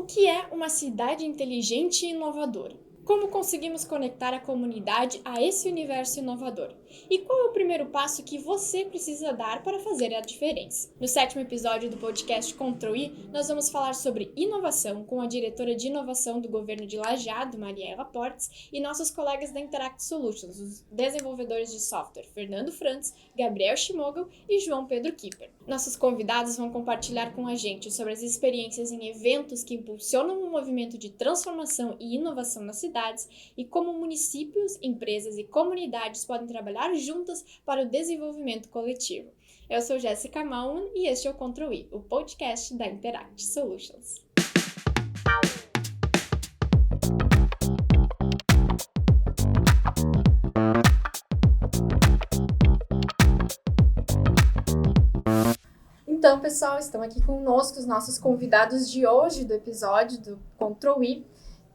que é uma cidade inteligente e inovadora? Como conseguimos conectar a comunidade a esse universo inovador? E qual é o primeiro passo que você precisa dar para fazer a diferença? No 7º episódio do podcast Ctrl+I, nós vamos falar sobre inovação com a diretora de inovação do governo de Lajeado, Mariela Portes, e nossos colegas da Interact Solutions, os desenvolvedores de software Fernando Frantz, Gabriel Schmogel e João Pedro Kipper. Nossos convidados vão compartilhar com a gente sobre as experiências em eventos que impulsionam o movimento de transformação e inovação nas cidades e como municípios, empresas e comunidades podem trabalhar juntas para o desenvolvimento coletivo. Eu sou Jéssica Malman e este é o Ctrl+I, o podcast da Interact Solutions. Então, pessoal, estão aqui conosco os nossos convidados de hoje do episódio do Ctrl+I.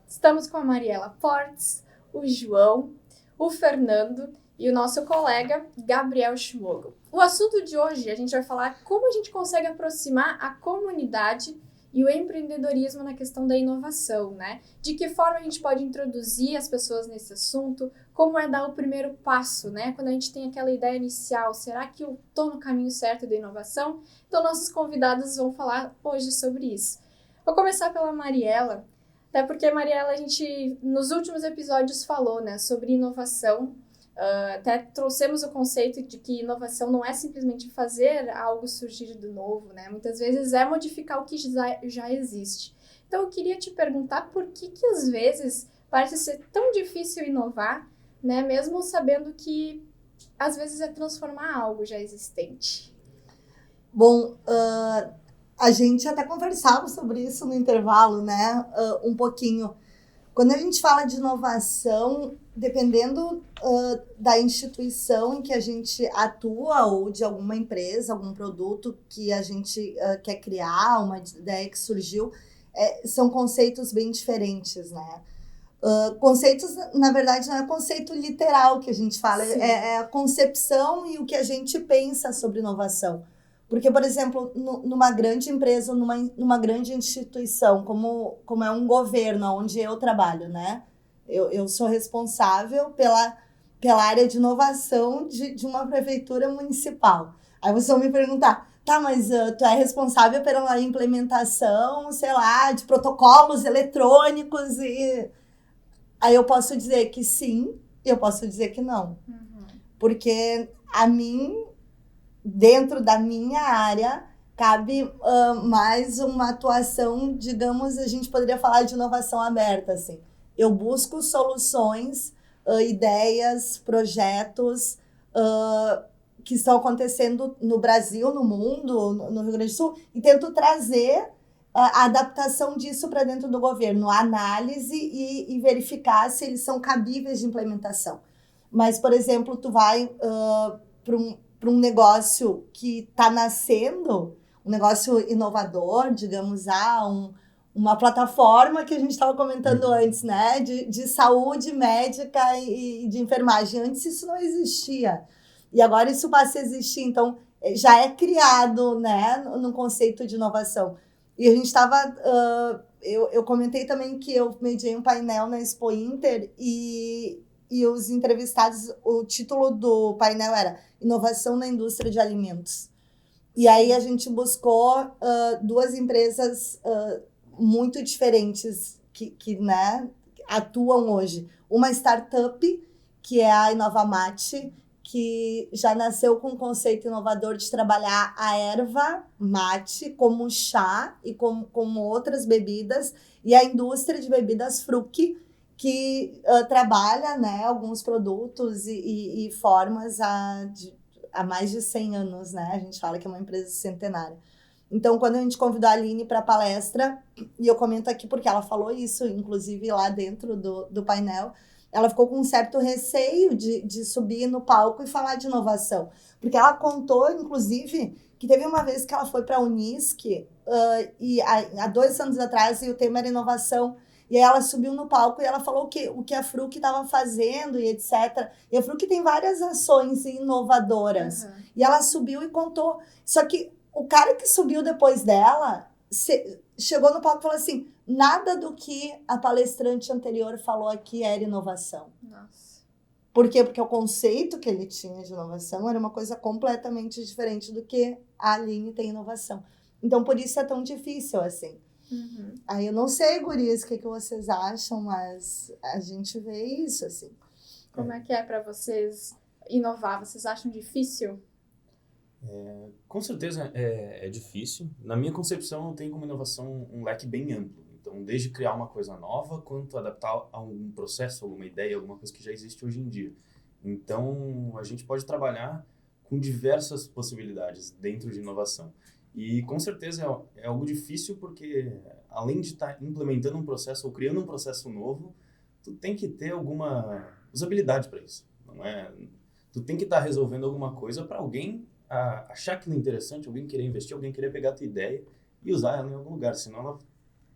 Estamos com a Mariela Portes, o João, o Fernando e o nosso colega Gabriel Schmogel. O assunto de hoje, a gente vai falar como a gente consegue aproximar a comunidade e o empreendedorismo na questão da inovação, né? De que forma a gente pode introduzir as pessoas nesse assunto, como é dar o primeiro passo, né? Quando a gente tem aquela ideia inicial, será que eu estou no caminho certo da inovação? Então, nossos convidados vão falar hoje sobre isso. Vou começar pela Mariela, até porque, Mariela, a gente, nos últimos episódios, falou, né, sobre inovação. Até trouxemos o conceito de que inovação não é simplesmente fazer algo surgir do novo, né? Muitas vezes é modificar o que já existe. Então, eu queria te perguntar por que às vezes parece ser tão difícil inovar, né? Mesmo sabendo que, às vezes, é transformar algo já existente. Bom, a gente até conversava sobre isso no intervalo, né? Um pouquinho. Quando a gente fala de inovação, dependendo da instituição em que a gente atua ou de alguma empresa, algum produto que a gente quer criar, uma ideia que surgiu, são conceitos bem diferentes, né? Conceitos, na verdade, não é conceito literal que a gente fala, é a concepção e o que a gente pensa sobre inovação. Porque, por exemplo, numa grande empresa, numa grande instituição, como é um governo onde eu trabalho, né? Eu sou responsável pela área de inovação de uma prefeitura municipal. Aí vocês vão me perguntar, tá, mas tu é responsável pela implementação, sei lá, de protocolos eletrônicos e... Aí eu posso dizer que sim, eu posso dizer que não. Uhum. Porque dentro da minha área, cabe mais uma atuação, digamos, a gente poderia falar de inovação aberta, assim. Eu busco soluções, ideias, projetos que estão acontecendo no Brasil, no mundo, no Rio Grande do Sul, e tento trazer a adaptação disso para dentro do governo, a análise e verificar se eles são cabíveis de implementação. Mas, por exemplo, tu vai para um negócio que está nascendo, um negócio inovador, digamos, uma plataforma que a gente estava comentando antes, né, de saúde médica e de enfermagem. Antes isso não existia. E agora isso passa a existir, então já é criado, né, no conceito de inovação. E a gente estava... eu comentei também que eu mediei um painel na Expo Inter e os entrevistados, o título do painel era Inovação na Indústria de Alimentos. E aí a gente buscou duas empresas muito diferentes que né, atuam hoje. Uma startup, que é a Inovamate, que já nasceu com um conceito inovador de trabalhar a erva mate como chá e como outras bebidas, e a indústria de bebidas Fruc, que trabalha, né, alguns produtos e formas há mais de 100 anos, né? A gente fala que é uma empresa centenária. Então, quando a gente convidou a Aline para a palestra, e eu comento aqui porque ela falou isso, inclusive lá dentro do painel, ela ficou com um certo receio de subir no palco e falar de inovação. Porque ela contou, inclusive, que teve uma vez que ela foi para a Unisc, e há 2 anos atrás, e o tema era inovação. E aí ela subiu no palco e ela falou o que a Fruc estava fazendo e etc. E a Fruc tem várias ações inovadoras. Uhum. E ela subiu e contou. Só que o cara que subiu depois dela chegou no palco e falou assim, nada do que a palestrante anterior falou aqui era inovação. Nossa. Por quê? Porque o conceito que ele tinha de inovação era uma coisa completamente diferente do que a Aline tem inovação. Então, por isso é tão difícil, assim. Uhum. Aí eu não sei, gurias, o que vocês acham, mas a gente vê isso, assim. Como é que é para vocês inovar? Vocês acham difícil? Com certeza é difícil. Na minha concepção, eu tenho como inovação um leque bem amplo. Então, desde criar uma coisa nova, quanto adaptar a um processo, alguma ideia, alguma coisa que já existe hoje em dia. Então, a gente pode trabalhar com diversas possibilidades dentro de inovação. E, com certeza, é algo difícil porque, além de estar implementando um processo ou criando um processo novo, tu tem que ter alguma usabilidade para isso. Não é? Tu tem que estar resolvendo alguma coisa para alguém achar aquilo interessante, alguém querer investir, alguém querer pegar a tua ideia e usar ela em algum lugar, senão ela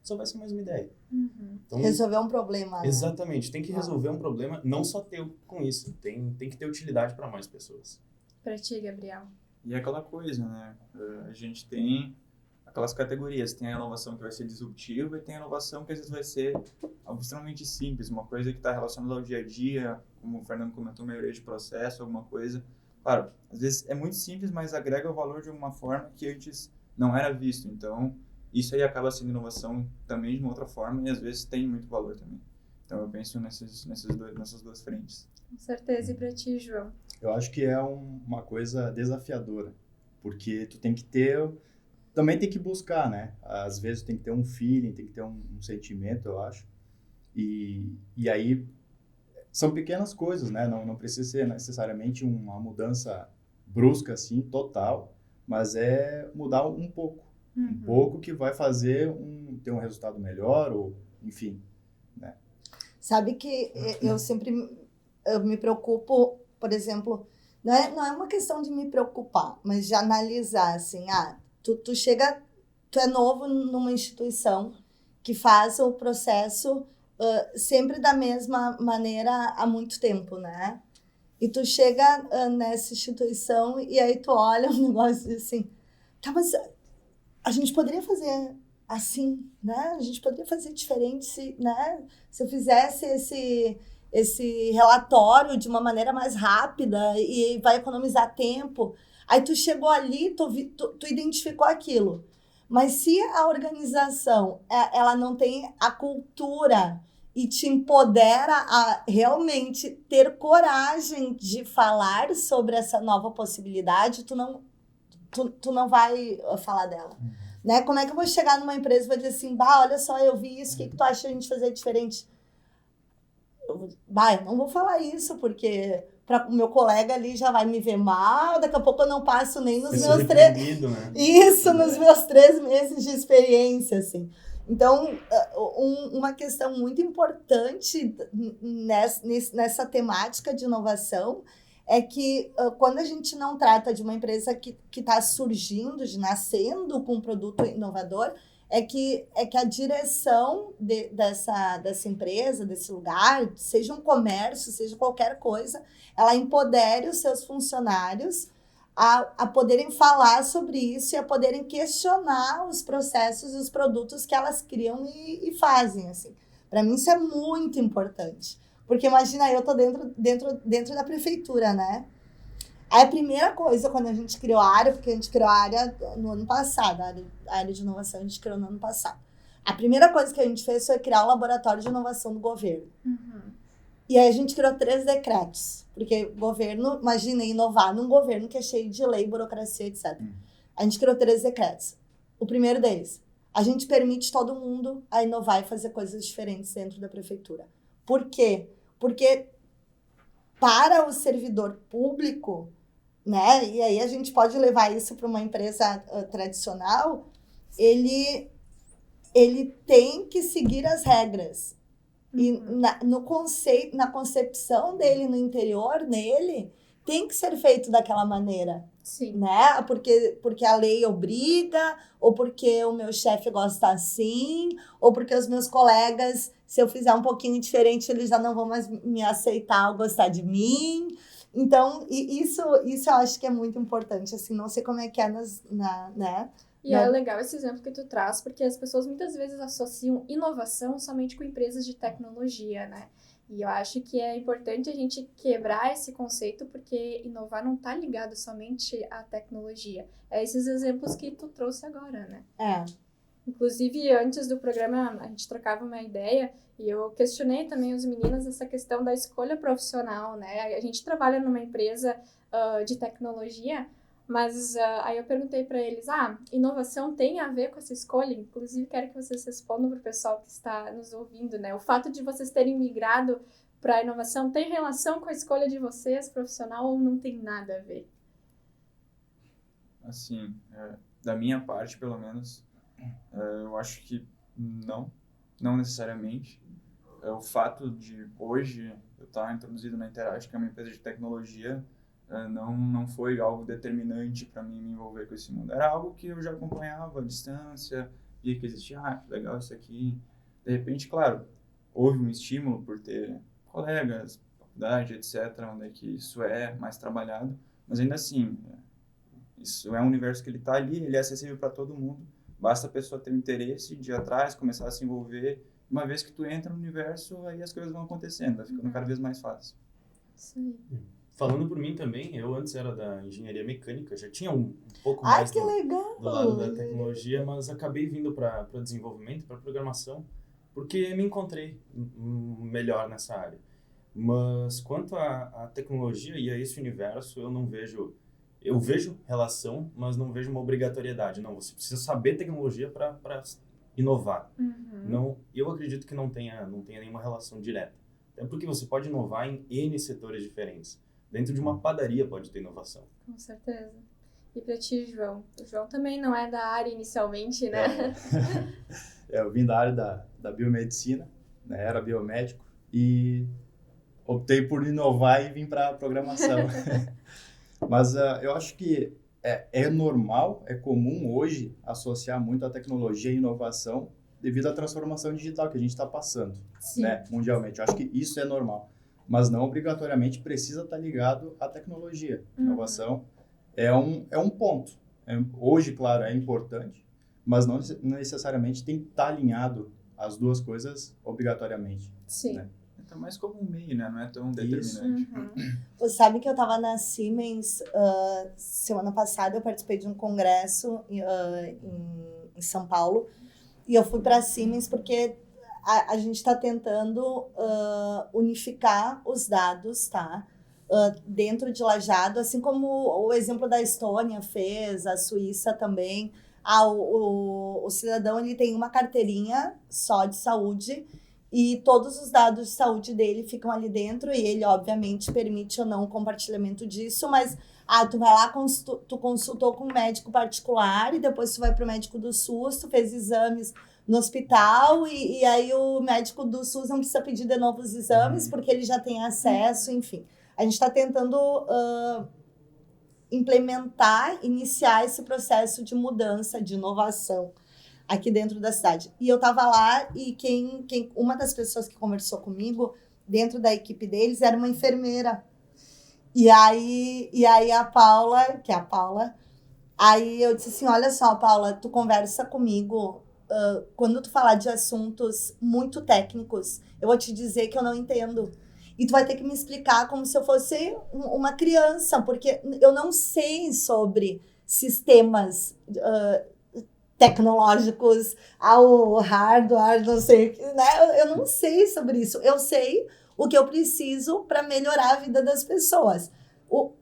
só vai ser mais uma ideia. Uhum. Então, resolver um problema. Né? Exatamente, tem que resolver um problema, não só teu com isso, tem que ter utilidade para mais pessoas. Para ti, Gabriel. E é aquela coisa, né? A gente tem aquelas categorias, tem a inovação que vai ser disruptiva e tem a inovação que às vezes vai ser algo extremamente simples, uma coisa que está relacionada ao dia a dia, como o Fernando comentou, melhoria de processo, alguma coisa. Claro, às vezes é muito simples, mas agrega o valor de uma forma que antes não era visto. Então, isso aí acaba sendo inovação também de uma outra forma e às vezes tem muito valor também. Então, eu penso nessas duas frentes. Com certeza. E para ti, João? Eu acho que é uma coisa desafiadora, porque tu tem que ter, também tem que buscar, né? Às vezes tem que ter um feeling, tem que ter um sentimento, eu acho. E aí são pequenas coisas, né? Não precisa ser necessariamente uma mudança brusca, assim, total, mas é mudar um pouco. Uhum. Um pouco que vai fazer ter um resultado melhor, ou enfim, né? Sabe que eu sempre me preocupo, por exemplo, não é uma questão de me preocupar, mas de analisar, assim, tu chega, tu é novo numa instituição que faz o processo sempre da mesma maneira há muito tempo, né? E tu chega nessa instituição e aí tu olha um negócio assim, tá, mas a gente poderia fazer assim, né? A gente poderia fazer diferente se eu fizesse esse relatório de uma maneira mais rápida e vai economizar tempo. Aí tu chegou ali, tu identificou aquilo. Mas se a organização ela não tem a cultura e te empodera a realmente ter coragem de falar sobre essa nova possibilidade, tu não vai falar dela. Né? Como é que eu vou chegar numa empresa e vou dizer assim, olha só, eu vi isso, o que tu acha de a gente fazer diferente? Eu não vou falar isso, porque o meu colega ali já vai me ver mal, daqui a pouco eu não passo nem nos meus 3... Né? Isso, nos meus 3 meses de experiência, assim. Então, uma questão muito importante nessa temática de inovação é que quando a gente não trata de uma empresa que está surgindo, nascendo com um produto inovador, é que a direção dessa empresa, desse lugar, seja um comércio, seja qualquer coisa, ela empodere os seus funcionários a poderem falar sobre isso e a poderem questionar os processos e os produtos que elas criam e fazem, assim. Para mim isso é muito importante, porque imagina, eu tô dentro da prefeitura, né? Aí a primeira coisa, quando a gente criou a área, porque a gente criou a área no ano passado, a área de inovação a gente criou no ano passado. A primeira coisa que a gente fez foi criar o laboratório de inovação do governo. Uhum. E aí a gente criou 3 decretos, porque governo, imagina, inovar num governo que é cheio de lei, burocracia, etc. A gente criou 3 decretos. O primeiro deles, a gente permite todo mundo a inovar e fazer coisas diferentes dentro da prefeitura. Por quê? Porque para o servidor público, né, e aí a gente pode levar isso para uma empresa tradicional, ele tem que seguir as regras. E na concepção dele, no interior, nele, tem que ser feito daquela maneira. Sim. Né? Porque a lei obriga, ou porque o meu chefe gosta assim, ou porque os meus colegas, se eu fizer um pouquinho diferente, eles já não vão mais me aceitar ou gostar de mim. Então, isso eu acho que é muito importante. Assim, não sei como é que é né? E é legal esse exemplo que tu traz, porque as pessoas muitas vezes associam inovação somente com empresas de tecnologia, né? E eu acho que é importante a gente quebrar esse conceito, porque inovar não está ligado somente à tecnologia. É esses exemplos que tu trouxe agora, né? Inclusive, antes do programa, a gente trocava uma ideia e eu questionei também os meninos essa questão da escolha profissional, né? A gente trabalha numa empresa de tecnologia, mas aí eu perguntei para eles, inovação tem a ver com essa escolha? Inclusive, quero que vocês respondam para o pessoal que está nos ouvindo, né? O fato de vocês terem migrado para a inovação tem relação com a escolha de vocês, profissional, ou não tem nada a ver? Assim, da minha parte, pelo menos, eu acho que não necessariamente. O fato de hoje eu estar introduzido na Interact, que é uma empresa de tecnologia, não foi algo determinante para mim me envolver com esse mundo. Era algo que eu já acompanhava à distância, via que existia, que legal isso aqui. De repente, claro, houve um estímulo por ter colegas, faculdade, etc., onde é que isso é mais trabalhado, mas ainda assim, isso é um universo que ele está ali, ele é acessível para todo mundo, basta a pessoa ter um interesse de ir atrás, começar a se envolver. Uma vez que tu entra no universo, aí as coisas vão acontecendo, vai ficando cada vez mais fácil. Sim. Falando por mim também, eu antes era da engenharia mecânica, já tinha um pouco mais que legal! do lado da tecnologia, mas acabei vindo para desenvolvimento, para programação, porque me encontrei melhor nessa área. Mas quanto à tecnologia e a esse universo, eu vejo relação, mas não vejo uma obrigatoriedade. Não, você precisa saber tecnologia para inovar. Não, eu acredito que não tenha nenhuma relação direta. Até porque você pode inovar em N setores diferentes. Dentro de uma padaria pode ter inovação. Com certeza. E para ti, João? O João também não é da área inicialmente, né? Eu vim da área da biomedicina, né? Era biomédico e optei por inovar e vim para programação. Mas eu acho que é normal, é comum hoje associar muito a tecnologia e inovação devido à transformação digital que a gente está passando, né, mundialmente. Eu acho que isso é normal, mas não obrigatoriamente precisa estar ligado à tecnologia. Inovação é um ponto. Hoje, claro, é importante, mas não necessariamente tem que estar alinhado as duas coisas obrigatoriamente. Sim. Né? É mais como um meio, né? Não é tão determinante. Você sabe que eu estava na Siemens semana passada, eu participei de um congresso em São Paulo, e eu fui para a Siemens porque a gente está tentando unificar os dados, tá? Dentro de Lajado, assim como o exemplo da Estônia fez, a Suíça também. O cidadão ele tem uma carteirinha só de saúde e todos os dados de saúde dele ficam ali dentro e ele, obviamente, permite ou não o compartilhamento disso, mas tu vai lá, tu consultou com um médico particular e depois tu vai para o médico do SUS, tu fez exames no hospital e aí o médico do SUS não precisa pedir de novo os exames porque ele já tem acesso, enfim. A gente está tentando iniciar esse processo de mudança, de inovação aqui dentro da cidade. E eu estava lá e uma das pessoas que conversou comigo, dentro da equipe deles, era uma enfermeira. E aí a Paula, que é a Paula, aí eu disse assim, olha só, Paula, tu conversa comigo, quando tu falar de assuntos muito técnicos, eu vou te dizer que eu não entendo. E tu vai ter que me explicar como se eu fosse uma criança, porque eu não sei sobre sistemas tecnológicos, ao hardware, não sei, né? Eu não sei sobre isso. Eu sei o que eu preciso para melhorar a vida das pessoas.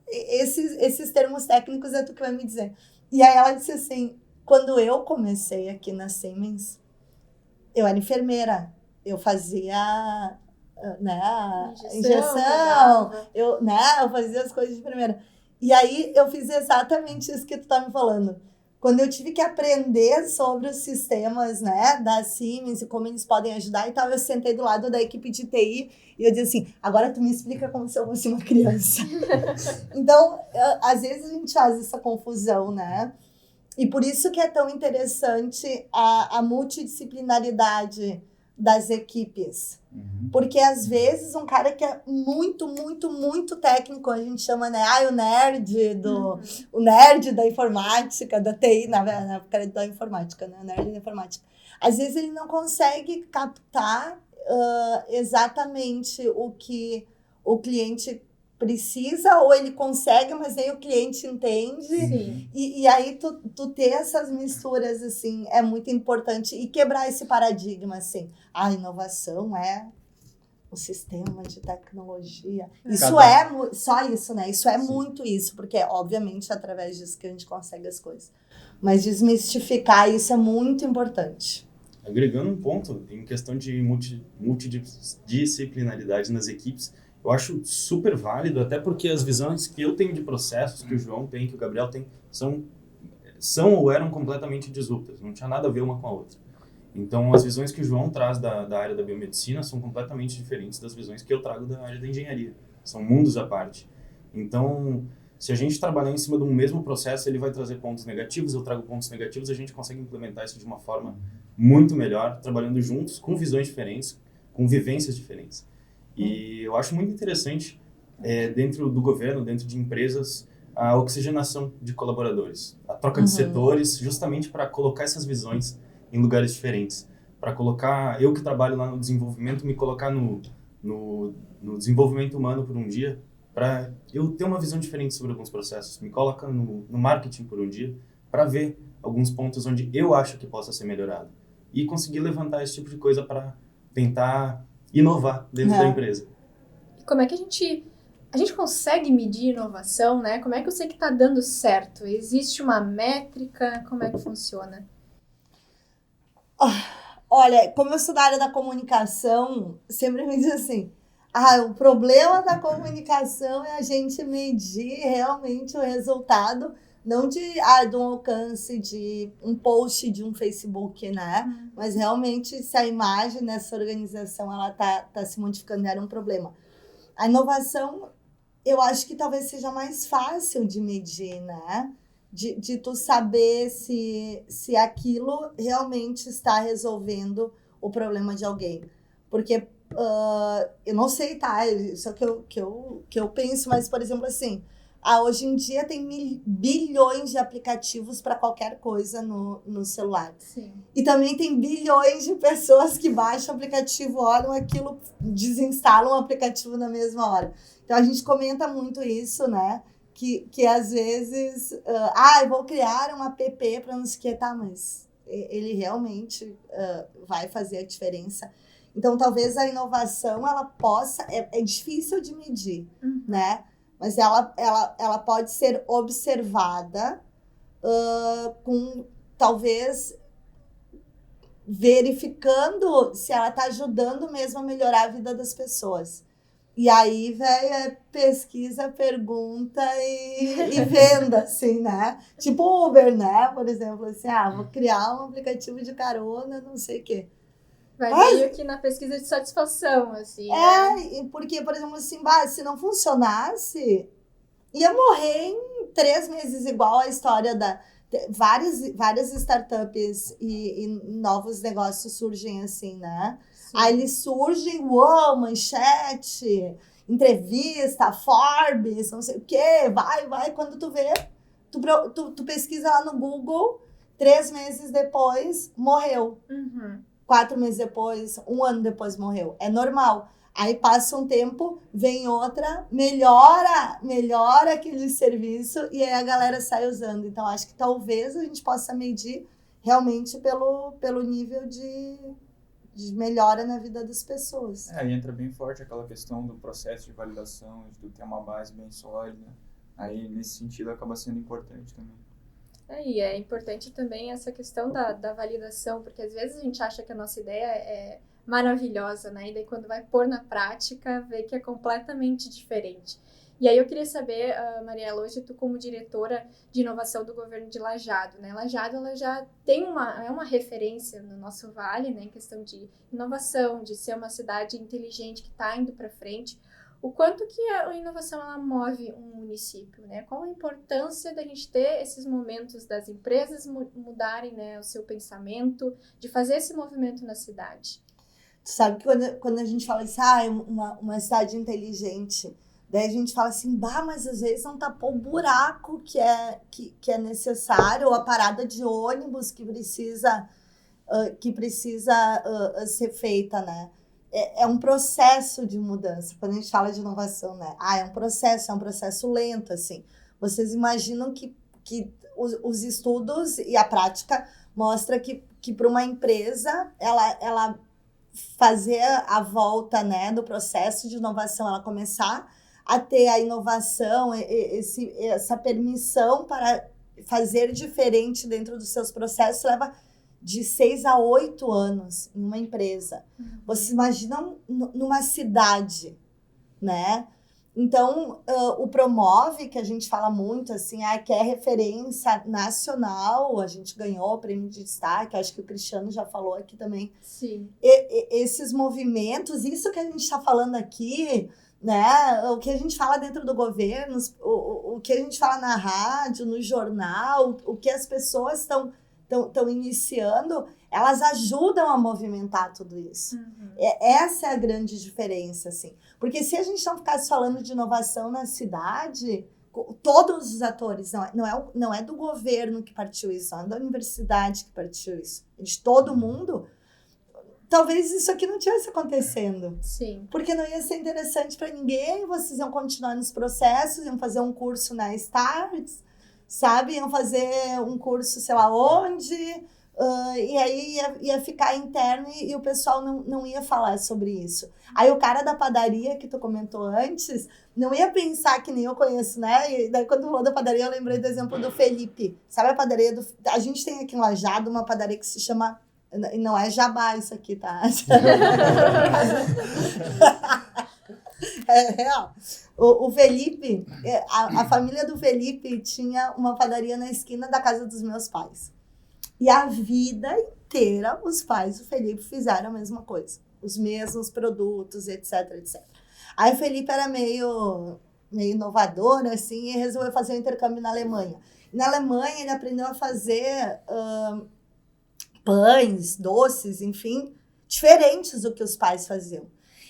Esses termos técnicos é tu que vai me dizer. E aí ela disse assim, quando eu comecei aqui na Siemens, eu era enfermeira, eu fazia injeção, eu fazia as coisas de enfermeira. E aí eu fiz exatamente isso que tu tá me falando. Quando eu tive que aprender sobre os sistemas, né, da Siemens e como eles podem ajudar e tal, eu sentei do lado da equipe de TI e eu disse assim, agora tu me explica como se eu fosse uma criança. Então, às vezes a gente faz essa confusão, né? E por isso que é tão interessante a multidisciplinaridade das equipes. Porque, às vezes, um cara que é muito, muito, muito técnico, a gente chama, né? O nerd da informática, da TI, na época da informática, né? O nerd da informática. Às vezes, ele não consegue captar exatamente o que o cliente precisa, ou ele consegue, mas nem o cliente entende. Sim. E aí, tu ter essas misturas, assim, é muito importante. E quebrar esse paradigma, assim. A inovação é o sistema de tecnologia. Isso só isso, né? Isso é muito isso, porque é, obviamente, através disso que a gente consegue as coisas. Mas desmistificar isso é muito importante. Agregando um ponto, em questão de multidisciplinaridade nas equipes, eu acho super válido, até porque as visões que eu tenho de processos, que o João tem, que o Gabriel tem, são ou eram completamente disruptas, não tinha nada a ver uma com a outra. Então, as visões que o João traz da área da biomedicina são completamente diferentes das visões que eu trago da área da engenharia. São mundos à parte. Então, se a gente trabalhar em cima de um mesmo processo, ele vai trazer pontos negativos, eu trago pontos negativos, a gente consegue implementar isso de uma forma muito melhor, trabalhando juntos, com visões diferentes, com vivências diferentes. E eu acho muito interessante, dentro do governo, dentro de empresas, a oxigenação de colaboradores, a troca de setores, justamente para colocar essas visões em lugares diferentes. Para colocar, eu que trabalho lá no desenvolvimento, me colocar no desenvolvimento humano por um dia, para eu ter uma visão diferente sobre alguns processos. Me coloca no marketing por um dia, para ver alguns pontos onde eu acho que possa ser melhorado. E conseguir levantar esse tipo de coisa para tentar inovar dentro da empresa. Como é que a gente consegue medir inovação, né? Como é que eu sei que está dando certo? Existe uma métrica? Como é que funciona? Olha, como eu sou da área da comunicação, sempre me diz assim, o problema da comunicação é a gente medir realmente o resultado, não de um alcance de um post de um Facebook, né? Mas realmente se a imagem nessa organização ela tá se modificando, era um problema. A inovação, eu acho que talvez seja mais fácil de medir, né? De tu saber se aquilo realmente está resolvendo o problema de alguém. Porque eu não sei, tá? Isso é que eu penso, mas, por exemplo, assim, hoje em dia tem bilhões de aplicativos para qualquer coisa no celular. Sim. E também tem bilhões de pessoas que baixam o aplicativo, olham aquilo, desinstalam o aplicativo na mesma hora. Então, a gente comenta muito isso, né? Que às vezes, eu vou criar um app para não sei o que, tá, mas ele realmente vai fazer a diferença. Então, talvez a inovação, ela possa, é difícil de medir, né? Mas ela pode ser observada com, talvez, verificando se ela está ajudando mesmo a melhorar a vida das pessoas. E aí, velho, pesquisa, pergunta e venda, assim, né? Tipo Uber, né? Por exemplo, assim, vou criar um aplicativo de carona, não sei o quê. Vai meio que na pesquisa de satisfação, assim. Porque, por exemplo, assim, se não funcionasse, ia morrer em 3 meses, igual a história da... Várias startups e novos negócios surgem assim, né? Sim. Aí eles surgem, manchete, entrevista, Forbes, não sei o quê, vai, quando tu vê, tu pesquisa lá no Google, 3 meses depois, morreu. 4 meses depois, 1 ano depois, morreu. É normal. Aí passa um tempo, vem outra, melhora aquele serviço e aí a galera sai usando. Então, acho que talvez a gente possa medir realmente pelo nível de melhora na vida das pessoas. Aí entra bem forte aquela questão do processo de validação, de tu ter uma base bem sólida. Aí, nesse sentido, acaba sendo importante também. E é importante também essa questão da validação, porque às vezes a gente acha que a nossa ideia é maravilhosa, né? E daí quando vai pôr na prática, vê que é completamente diferente. E aí eu queria saber, Mariela, hoje tu como diretora de inovação do governo de Lajeado, né? Lajeado, ela já tem uma referência no nosso vale, né? Em questão de inovação, de ser uma cidade inteligente que está indo para frente. O quanto que a inovação ela move um município, né? Qual a importância da gente ter esses momentos das empresas mudarem, né, o seu pensamento, de fazer esse movimento na cidade? Sabe que quando a gente fala assim, uma cidade inteligente, daí a gente fala assim, mas às vezes não tapou o buraco que é necessário, ou a parada de ônibus que precisa ser feita, né? É um processo de mudança. Quando a gente fala de inovação, né? É um processo lento, assim. Vocês imaginam que os estudos e a prática mostram que para uma empresa, ela fazer a volta, né, do processo de inovação, ela começar a ter a inovação, essa permissão para fazer diferente dentro dos seus processos, leva de 6 a 8 anos em uma empresa. Vocês imaginam numa cidade, né? Então, o Promove, que a gente fala muito, assim, que é referência nacional, a gente ganhou o prêmio de destaque, acho que o Cristiano já falou aqui também. Sim. Esses movimentos, isso que a gente está falando aqui, né? O que a gente fala dentro do governo, o que a gente fala na rádio, no jornal, o que as pessoas estão iniciando, elas ajudam a movimentar tudo isso. Essa é a grande diferença, assim. Porque se a gente não ficasse falando de inovação na cidade, todos os atores, não é do governo que partiu isso, não é da universidade que partiu isso, de todo mundo, talvez isso aqui não estivesse acontecendo. Sim. Porque não ia ser interessante para ninguém, vocês iam continuar nos processos, iam fazer um curso na Starts, sabe? Iam fazer um curso, sei lá onde, e aí ia ficar interno e o pessoal não ia falar sobre isso. Aí o cara da padaria, que tu comentou antes, não ia pensar que nem eu conheço, né? E daí quando falou da padaria, eu lembrei do exemplo do Felipe. Sabe a padaria A gente tem aqui em Lajado uma padaria que se chama... Não é Jabá isso aqui, tá? É real. O Felipe, a família do Felipe tinha uma padaria na esquina da casa dos meus pais. E a vida inteira, os pais do Felipe fizeram a mesma coisa. Os mesmos produtos, etc, etc. Aí o Felipe era meio inovador, assim, e resolveu fazer um intercâmbio na Alemanha. E na Alemanha, ele aprendeu a fazer pães, doces, enfim, diferentes do que os pais faziam.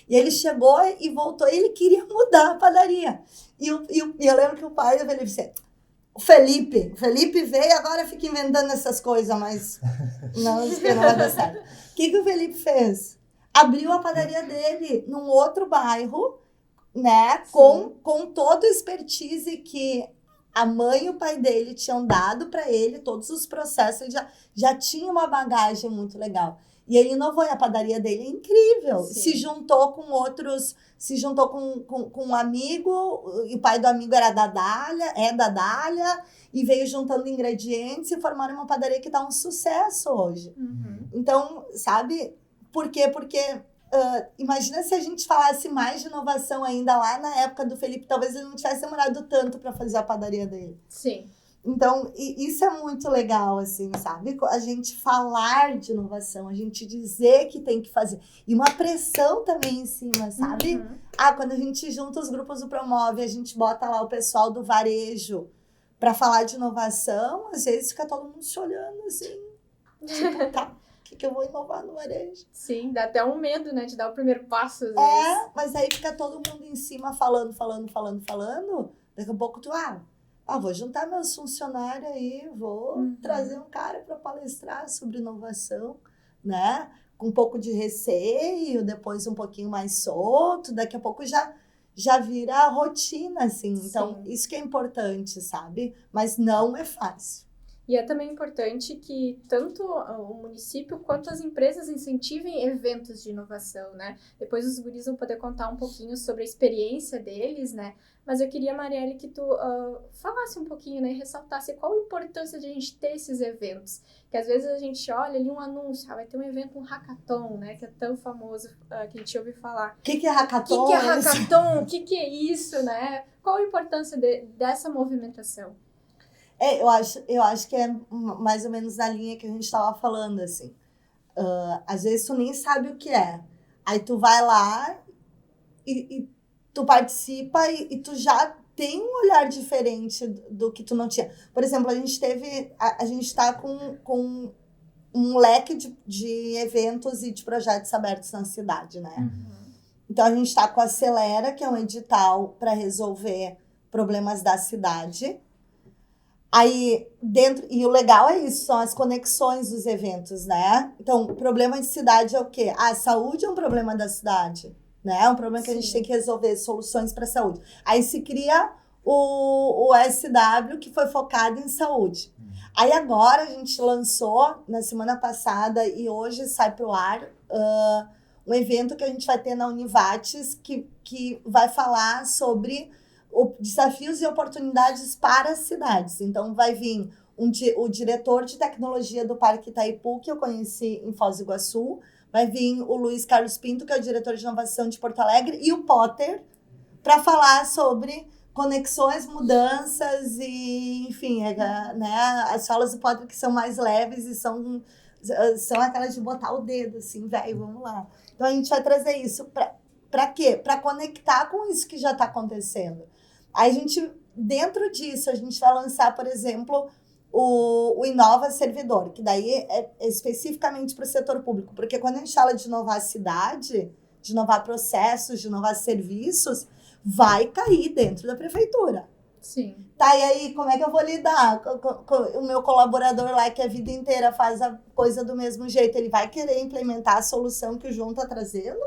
E ele chegou e voltou, e ele queria mudar a padaria. E eu lembro que o pai do Felipe disse, o Felipe veio e agora fica inventando essas coisas, mas não vai dar certo. O que o Felipe fez? Abriu a padaria dele num outro bairro, né, com toda a expertise que a mãe e o pai dele tinham dado para ele, todos os processos, ele já tinha uma bagagem muito legal. E ele inovou, e a padaria dele é incrível. Sim. Se juntou com outros, com um amigo, e o pai do amigo era da Dália, e veio juntando ingredientes e formaram uma padaria que tá um sucesso hoje. Então, sabe? Por quê? Porque imagina se a gente falasse mais de inovação ainda lá na época do Felipe, talvez ele não tivesse demorado tanto para fazer a padaria dele. Sim. Então, isso é muito legal, assim, sabe? A gente falar de inovação, a gente dizer que tem que fazer. E uma pressão também em cima, sabe? Quando a gente junta os grupos do Promove, a gente bota lá o pessoal do varejo para falar de inovação, às vezes fica todo mundo se olhando, assim. Tipo, tá, o que eu vou inovar no varejo? Sim, dá até um medo, né, de dar o primeiro passo, às vezes. Mas aí fica todo mundo em cima falando. Daqui a pouco tu, vou juntar meus funcionários aí, vou trazer um cara para palestrar sobre inovação, né? Com um pouco de receio, depois um pouquinho mais solto, daqui a pouco já vira a rotina, assim. Então, isso que é importante, sabe? Mas não é fácil. E é também importante que tanto o município quanto as empresas incentivem eventos de inovação, né? Depois os guris vão poder contar um pouquinho sobre a experiência deles, né? Mas eu queria, Marielle, que tu falasse um pouquinho, né? E ressaltasse qual a importância de a gente ter esses eventos. Que às vezes a gente olha ali um anúncio, vai ter um evento, um hackathon, né? Que é tão famoso que a gente ouve falar. O que é hackathon? O que é hackathon? O que é isso, né? Qual a importância dessa movimentação? Eu acho que é mais ou menos na linha que a gente estava falando, assim. Às vezes tu nem sabe o que é. Aí tu vai lá e tu participa e tu já tem um olhar diferente do que tu não tinha. Por exemplo, a gente tá com um leque de eventos e de projetos abertos na cidade, né? Uhum. Então, a gente está com a Acelera, que é um edital para resolver problemas da cidade. Aí, e o legal é isso, são as conexões dos eventos, né? Então, o problema de cidade é o quê? A saúde é um problema da cidade, né? É um problema que a gente Sim. tem que resolver, soluções para a saúde. Aí se cria o SW, que foi focado em saúde. Aí agora a gente lançou, na semana passada, e hoje sai para o ar, um evento que a gente vai ter na Univates, que vai falar sobre desafios e oportunidades para as cidades. Então, vai vir o diretor de tecnologia do Parque Itaipu, que eu conheci em Foz do Iguaçu, vai vir o Luiz Carlos Pinto, que é o diretor de inovação de Porto Alegre, e o Potter, para falar sobre conexões, mudanças e, enfim, né, as falas do Potter que são mais leves e são aquelas de botar o dedo, assim, velho, vamos lá. Então, a gente vai trazer isso para quê? Para conectar com isso que já está acontecendo. Aí a gente, dentro disso, a gente vai lançar, por exemplo, o Inova Servidor, que daí é especificamente para o setor público, porque quando a gente fala de inovar a cidade, de inovar processos, de inovar serviços, vai cair dentro da prefeitura. Sim. Tá, e aí, como é que eu vou lidar com o meu colaborador lá que a vida inteira faz a coisa do mesmo jeito? Ele vai querer implementar a solução que o João tá trazendo?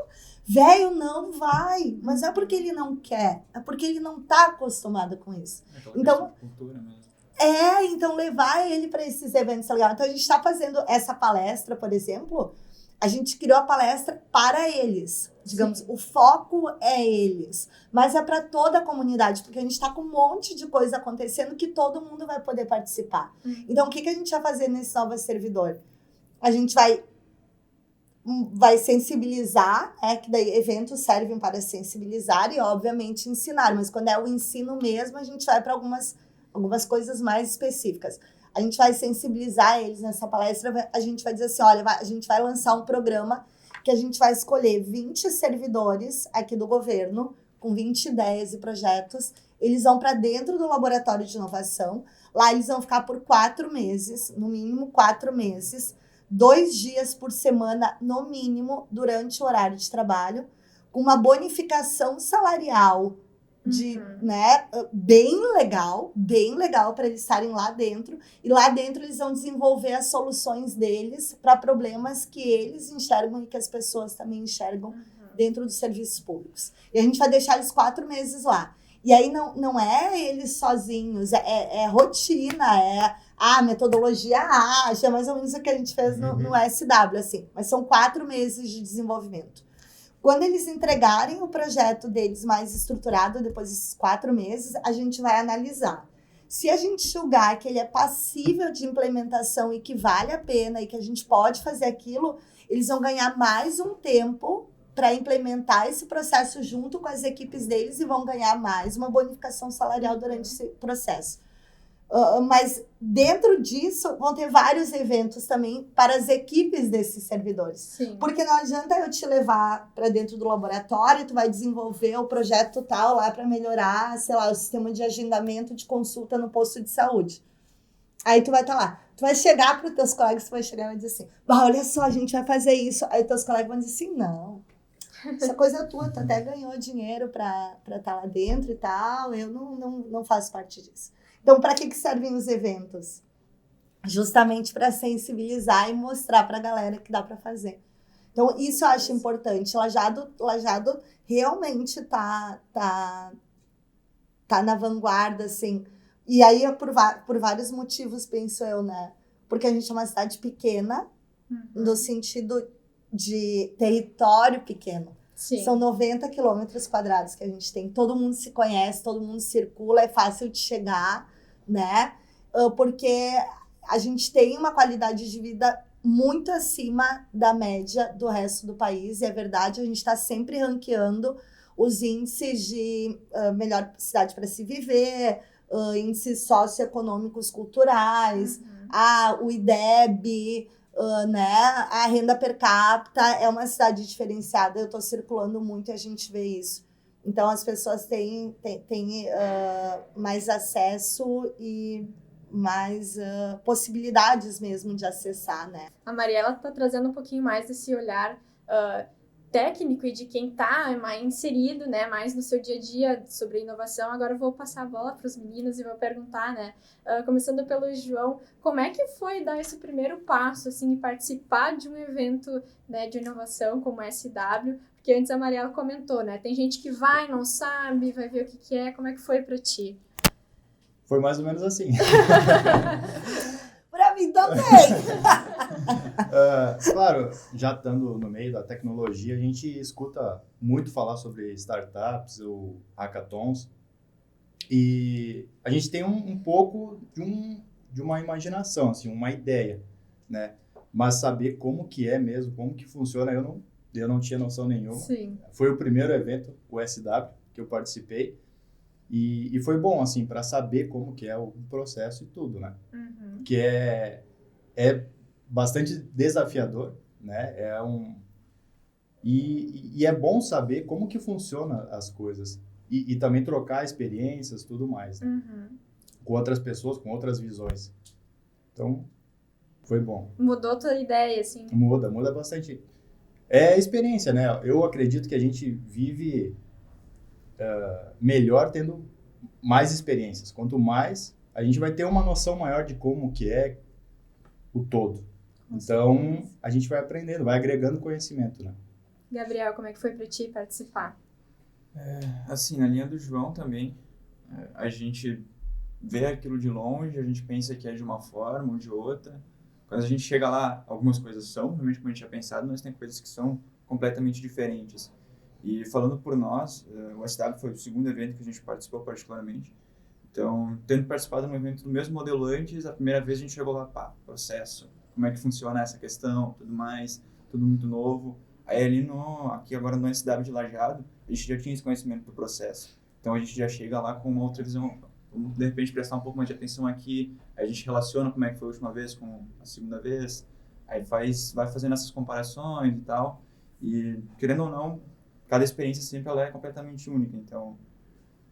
Velho, não vai. Mas não é porque ele não quer, é porque ele não tá acostumado com isso. Então, cultura mesmo. Então levar ele para esses eventos é legal. Então a gente está fazendo essa palestra, por exemplo, a gente criou a palestra para eles. Digamos, Sim. o foco é eles. Mas é para toda a comunidade, porque a gente está com um monte de coisa acontecendo que todo mundo vai poder participar. Então, o que a gente vai fazer nesse Nova Servidor? A gente vai sensibilizar, que daí eventos servem para sensibilizar e, obviamente, ensinar. Mas quando é o ensino mesmo, a gente vai para algumas coisas mais específicas. A gente vai sensibilizar eles nessa palestra, a gente vai dizer assim, olha, a gente vai lançar um programa que a gente vai escolher 20 servidores aqui do governo, com 20 ideias e projetos. Eles vão para dentro do laboratório de inovação. Lá eles vão ficar por 4 meses, no mínimo 4 meses, 2 dias por semana, no mínimo, durante o horário de trabalho, com uma bonificação salarial né, bem legal para eles estarem lá dentro. E lá dentro eles vão desenvolver as soluções deles para problemas que eles enxergam e que as pessoas também enxergam dentro dos serviços públicos. E a gente vai deixar eles 4 meses lá. E aí não é eles sozinhos, é rotina, metodologia ágil, é mais ou menos o que a gente fez no SW, assim. Mas são 4 meses de desenvolvimento. Quando eles entregarem o projeto deles mais estruturado, depois desses 4 meses, a gente vai analisar. Se a gente julgar que ele é passível de implementação e que vale a pena e que a gente pode fazer aquilo, eles vão ganhar mais um tempo para implementar esse processo junto com as equipes deles e vão ganhar mais uma bonificação salarial durante esse processo. Mas dentro disso vão ter vários eventos também para as equipes desses servidores. Sim. Porque não adianta eu te levar para dentro do laboratório, tu vai desenvolver o projeto tal lá para melhorar, sei lá, o sistema de agendamento de consulta no posto de saúde. Aí tu vai estar lá. Tu vai chegar para os teus colegas, tu vai chegar e vai dizer assim, olha só, a gente vai fazer isso. Aí teus colegas vão dizer assim, não, essa coisa é tua, tu até ganhou dinheiro para estar lá dentro e tal, eu não faço parte disso. Então, para que servem os eventos? Justamente para sensibilizar e mostrar para a galera que dá para fazer. Então, isso eu acho importante. Lajado realmente tá na vanguarda, assim. E aí, por vários motivos, penso eu, né? Porque a gente é uma cidade pequena, no sentido de território pequeno. Sim. São 90 quilômetros quadrados que a gente tem. Todo mundo se conhece, todo mundo circula, é fácil de chegar, né? Porque a gente tem uma qualidade de vida muito acima da média do resto do país. E é verdade, a gente está sempre ranqueando os índices de melhor cidade para se viver, índices socioeconômicos culturais, o IDEB, né? A renda per capita é uma cidade diferenciada. Eu estou circulando muito e a gente vê isso. Então, as pessoas têm mais acesso e mais possibilidades mesmo de acessar, né? A Mariela está trazendo um pouquinho mais desse olhar técnico e de quem está mais inserido, né, mais no seu dia a dia sobre inovação. Agora eu vou passar a bola para os meninos e vou perguntar, né, começando pelo João, como é que foi dar esse primeiro passo, assim, e participar de um evento, né, de inovação como o SW? Porque antes a Mariela comentou, né, tem gente que vai, não sabe, vai ver o que é. Como é que foi para ti? Foi mais ou menos assim. Para mim também! Claro, já estando no meio da tecnologia, a gente escuta muito falar sobre startups ou hackathons, e a gente tem um pouco de uma imaginação, assim, uma ideia, né? Mas saber como que é mesmo, como que funciona, eu não tinha noção nenhuma. Sim. Foi o primeiro evento, o SW, que eu participei, e foi bom, assim, para saber como que é o processo e tudo, né? Uhum. Que é bastante desafiador, né? E é bom saber como que funciona as coisas e também trocar experiências, tudo mais, né? Uhum. Com outras pessoas, com outras visões. Então, foi bom. Mudou tua ideia, assim? Muda bastante. É experiência, né? Eu acredito que a gente vive melhor tendo mais experiências. Quanto mais, a gente vai ter uma noção maior de como que é o todo. Então, a gente vai aprendendo, vai agregando conhecimento, né? Gabriel, como é que foi para ti participar? Assim, na linha do João também, a gente vê aquilo de longe, a gente pensa que é de uma forma ou de outra. Quando a gente chega lá, algumas coisas são realmente como a gente tinha pensado, mas tem coisas que são completamente diferentes. E falando por nós, o SW foi o segundo evento que a gente participou particularmente. Então, tendo participado de um evento do mesmo modelo antes, a primeira vez a gente chegou lá, processo, como é que funciona essa questão, tudo mais, tudo muito novo. Aí aqui agora no SW de Lajeado, a gente já tinha esse conhecimento do processo. Então a gente já chega lá com uma outra visão, vamos de repente prestar um pouco mais de atenção aqui, aí a gente relaciona como é que foi a última vez com a segunda vez, aí vai fazendo essas comparações e tal, e querendo ou não, cada experiência sempre ela é completamente única, então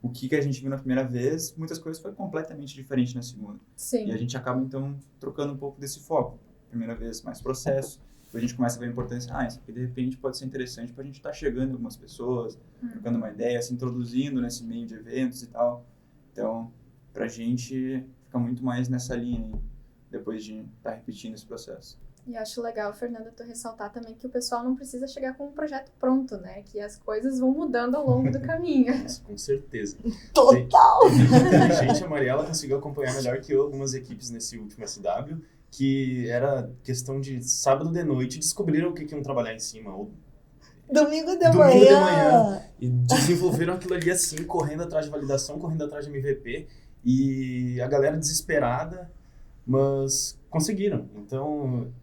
o que a gente viu na primeira vez, muitas coisas foi completamente diferente na segunda. Sim. E a gente acaba então trocando um pouco desse foco. Primeira vez mais processo, depois a gente começa a ver a importância, isso aqui de repente pode ser interessante para a gente estar chegando em algumas pessoas, trocando uma ideia, se introduzindo nesse meio de eventos e tal. Então, pra gente fica muito mais nessa linha aí, depois de estar repetindo esse processo. E acho legal, Fernanda, tu ressaltar também que o pessoal não precisa chegar com um projeto pronto, né? Que as coisas vão mudando ao longo do caminho. Isso, com certeza. Total! Gente, a Mariela conseguiu acompanhar melhor que eu algumas equipes nesse último SW, que era questão de sábado de noite, descobriram o que iam trabalhar em cima, ou Domingo de domingo de manhã. manhã, e desenvolveram aquilo ali assim, correndo atrás de validação, correndo atrás de MVP, e a galera desesperada, mas conseguiram. Então,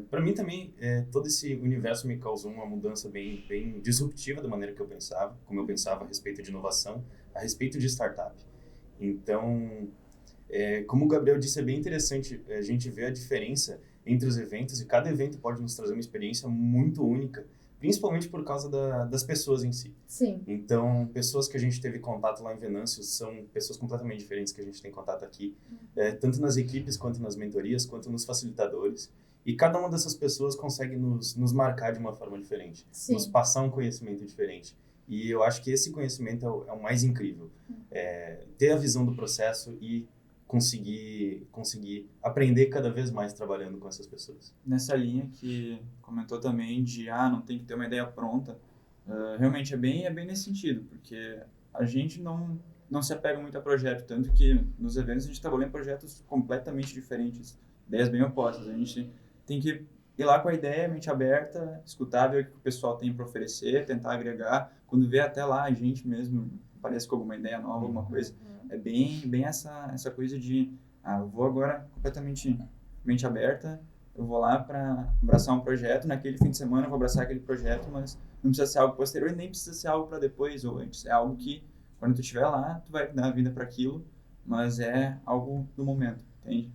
para mim também, todo esse universo me causou uma mudança bem, bem disruptiva da maneira que eu pensava, como eu pensava a respeito de inovação, a respeito de startup. Então, como o Gabriel disse, é bem interessante a gente ver a diferença entre os eventos, e cada evento pode nos trazer uma experiência muito única, principalmente por causa das pessoas em si. Sim. Então, pessoas que a gente teve contato lá em Venâncio são pessoas completamente diferentes que a gente tem contato aqui, tanto nas equipes, quanto nas mentorias, quanto nos facilitadores. E cada uma dessas pessoas consegue nos marcar de uma forma diferente, Sim. nos passar um conhecimento diferente. E eu acho que esse conhecimento é o mais incrível. Ter a visão do processo e conseguir aprender cada vez mais trabalhando com essas pessoas. Nessa linha que comentou também de, não tem que ter uma ideia pronta, realmente é bem nesse sentido, porque a gente não se apega muito a projeto, tanto que nos eventos a gente trabalha em projetos completamente diferentes, ideias bem opostas. A gente tem que ir lá com a ideia, mente aberta, escutar, ver o que o pessoal tem para oferecer, tentar agregar. Quando vê até lá a gente mesmo parece com alguma ideia nova, alguma coisa, é bem essa coisa de, eu vou agora completamente mente aberta, eu vou lá para abraçar um projeto, naquele fim de semana eu vou abraçar aquele projeto, mas não precisa ser algo posterior e nem precisa ser algo para depois ou antes. É algo que, quando tu estiver lá, tu vai dar a vida para aquilo, mas é algo do momento, entende?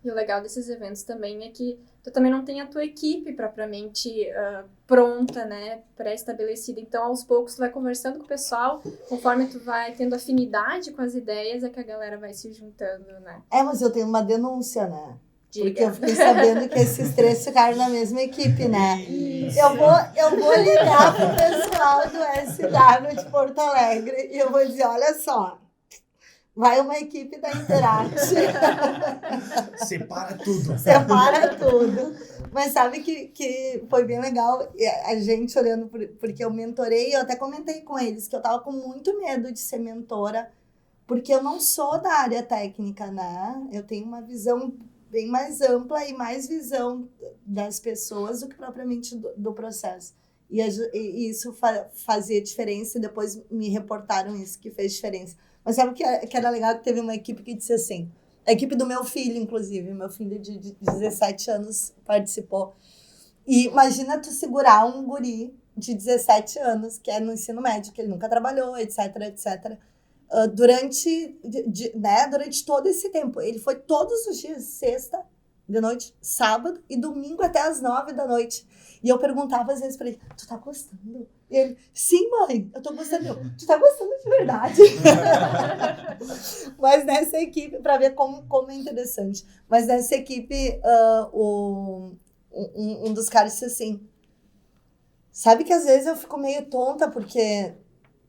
E o legal desses eventos também é que tu também não tem a tua equipe propriamente pronta, né, pré-estabelecida. Então, aos poucos, tu vai conversando com o pessoal, conforme tu vai tendo afinidade com as ideias, é que a galera vai se juntando, né? Mas eu tenho uma denúncia, né? Porque Diga. eu fiquei sabendo que esses 3 ficaram na mesma equipe, né? Eu vou ligar pro pessoal do SW de Porto Alegre e eu vou dizer, olha só, vai uma equipe da Interact. Separa tudo. Separa tudo. Mas sabe que foi bem legal a gente olhando, porque eu mentorei, eu até comentei com eles que eu tava com muito medo de ser mentora, porque eu não sou da área técnica, né? Eu tenho uma visão bem mais ampla e mais visão das pessoas do que propriamente do processo. E isso fazia diferença, e depois me reportaram isso, que fez diferença. Mas sabe o que era legal? Que teve uma equipe que disse assim, a equipe do meu filho, inclusive, meu filho de 17 anos participou. E imagina tu segurar um guri de 17 anos, que é no ensino médio, que ele nunca trabalhou, etc, etc. Durante todo esse tempo. Ele foi todos os dias, sexta de noite, sábado e domingo até as 9 da noite. E eu perguntava às vezes pra ele, tu tá gostando? E ele, sim, mãe, eu tô gostando. Tu tá gostando de verdade? Mas nessa equipe, pra ver como é interessante, mas nessa equipe, um dos caras disse assim, sabe que às vezes eu fico meio tonta, porque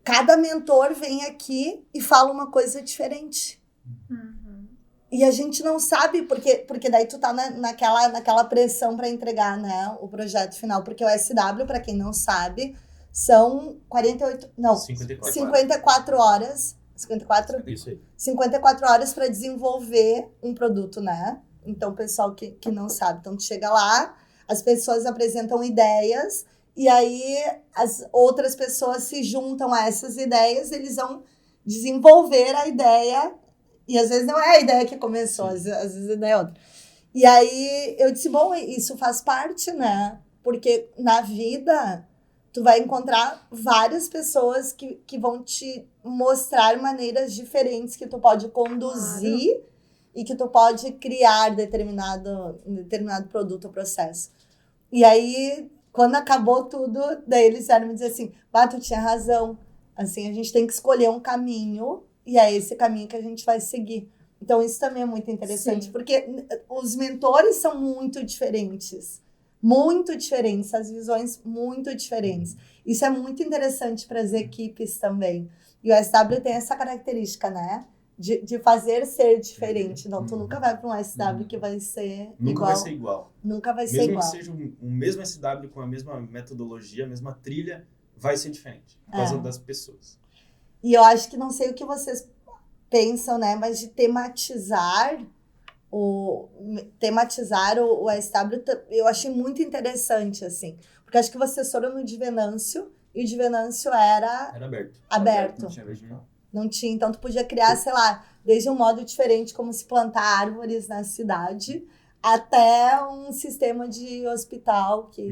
cada mentor vem aqui e fala uma coisa diferente. Uhum. E a gente não sabe, porque daí tu tá naquela pressão para entregar, né, o projeto final. Porque o SW, para quem não sabe, são 54 horas. 54? Isso aí. 54 horas para desenvolver um produto, né? Então, o pessoal que não sabe. Então, tu chega lá, as pessoas apresentam ideias, e aí as outras pessoas se juntam a essas ideias, eles vão desenvolver a ideia, e às vezes não é a ideia que começou, às vezes a ideia é outra. E aí eu disse, bom, isso faz parte, né? Porque na vida tu vai encontrar várias pessoas que vão te mostrar maneiras diferentes que tu pode conduzir e que tu pode criar determinado produto ou processo. E aí, quando acabou tudo, daí eles vieram me dizer assim, tu tinha razão. Assim, a gente tem que escolher um caminho e é esse caminho que a gente vai seguir. Então, isso também é muito interessante, porque os mentores são muito diferentes, as visões muito diferentes. Isso é muito interessante para as equipes também. E o SW tem essa característica, né? De fazer ser diferente. Não, tu nunca vai para um SW que vai ser Nunca igual. vai ser igual. Nunca vai ser Mesmo igual. que seja o mesmo SW com a mesma metodologia, a mesma trilha, vai ser diferente. Por causa das pessoas. E eu acho que, não sei o que vocês pensam, né? Mas de tematizar o SW, eu achei muito interessante, assim. Porque acho que vocês foram no de Venâncio, e o de Venâncio era aberto. Não tinha vertical. Não tinha, então tu podia criar, sei lá, desde um modo diferente, como se plantar árvores na cidade, até um sistema de hospital que...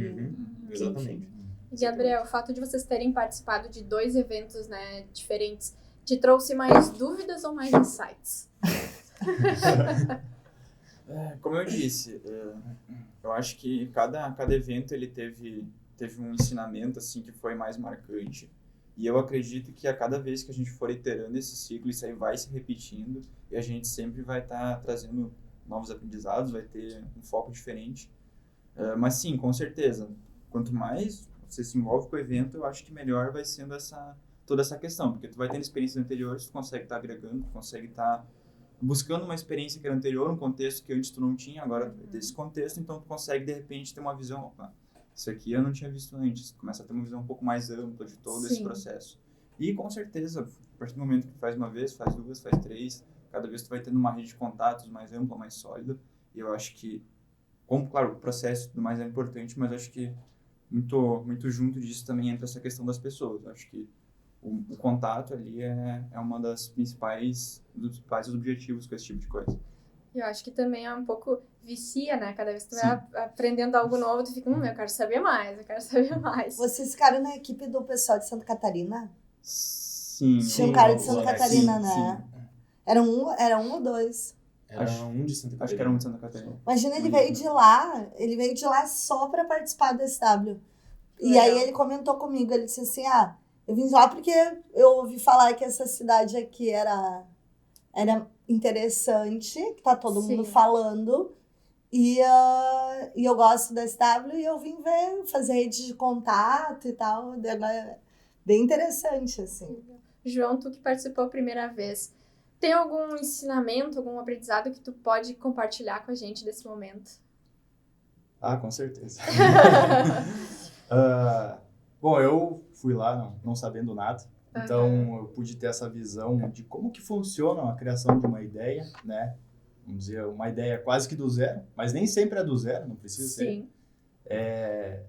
Exatamente. E, Gabriel, o fato de vocês terem participado de 2 eventos, né, diferentes, te trouxe mais dúvidas ou mais insights? Como eu disse, eu acho que cada evento ele teve um ensinamento assim que foi mais marcante. E eu acredito que a cada vez que a gente for iterando esse ciclo, isso aí vai se repetindo e a gente sempre vai estar trazendo novos aprendizados, vai ter um foco diferente. Mas sim, com certeza, quanto mais você se envolve com o evento, eu acho que melhor vai sendo toda essa questão, porque tu vai tendo experiências anteriores, tu consegue estar agregando, tu consegue estar buscando uma experiência que era anterior, um contexto que antes tu não tinha, agora tu vai ter esse contexto, então tu consegue de repente ter uma visão, isso aqui eu não tinha visto antes, tu começa a ter uma visão um pouco mais ampla de todo esse processo. E com certeza, a partir do momento que faz uma vez, faz 2, faz 3, cada vez tu vai tendo uma rede de contatos mais ampla, mais sólida, e eu acho que, claro, o processo e tudo mais é importante, mas acho que muito junto disso também entra essa questão das pessoas. Eu acho que o contato ali é uma dos principais objetivos com esse tipo de coisa. Eu acho que também é um pouco vicia, né? Cada vez que tu vai aprendendo algo novo, tu fica, eu quero saber mais, eu quero saber mais. Vocês ficaram na equipe do pessoal de Santa Catarina? Sim. Tinha um cara de Santa Catarina, sim, né? sim. Era um ou 2? Era um de Santa Catarina. Acho que era um de Santa Catarina. Imagina, ele veio de lá só para participar do SW. E Legal. aí ele comentou comigo, ele disse assim, eu vim de lá porque eu ouvi falar que essa cidade aqui era interessante, que tá todo mundo Sim. falando, e eu gosto da SW e eu vim ver, fazer rede de contato e tal, daí agora é bem interessante, assim. João, tu que participou a primeira vez, tem algum ensinamento, algum aprendizado que tu pode compartilhar com a gente desse momento? Ah, com certeza. Bom, eu fui lá não sabendo nada, então eu pude ter essa visão de como que funciona a criação de uma ideia, né? Vamos dizer, uma ideia quase que do zero, mas nem sempre é do zero, não precisa ser. Sim,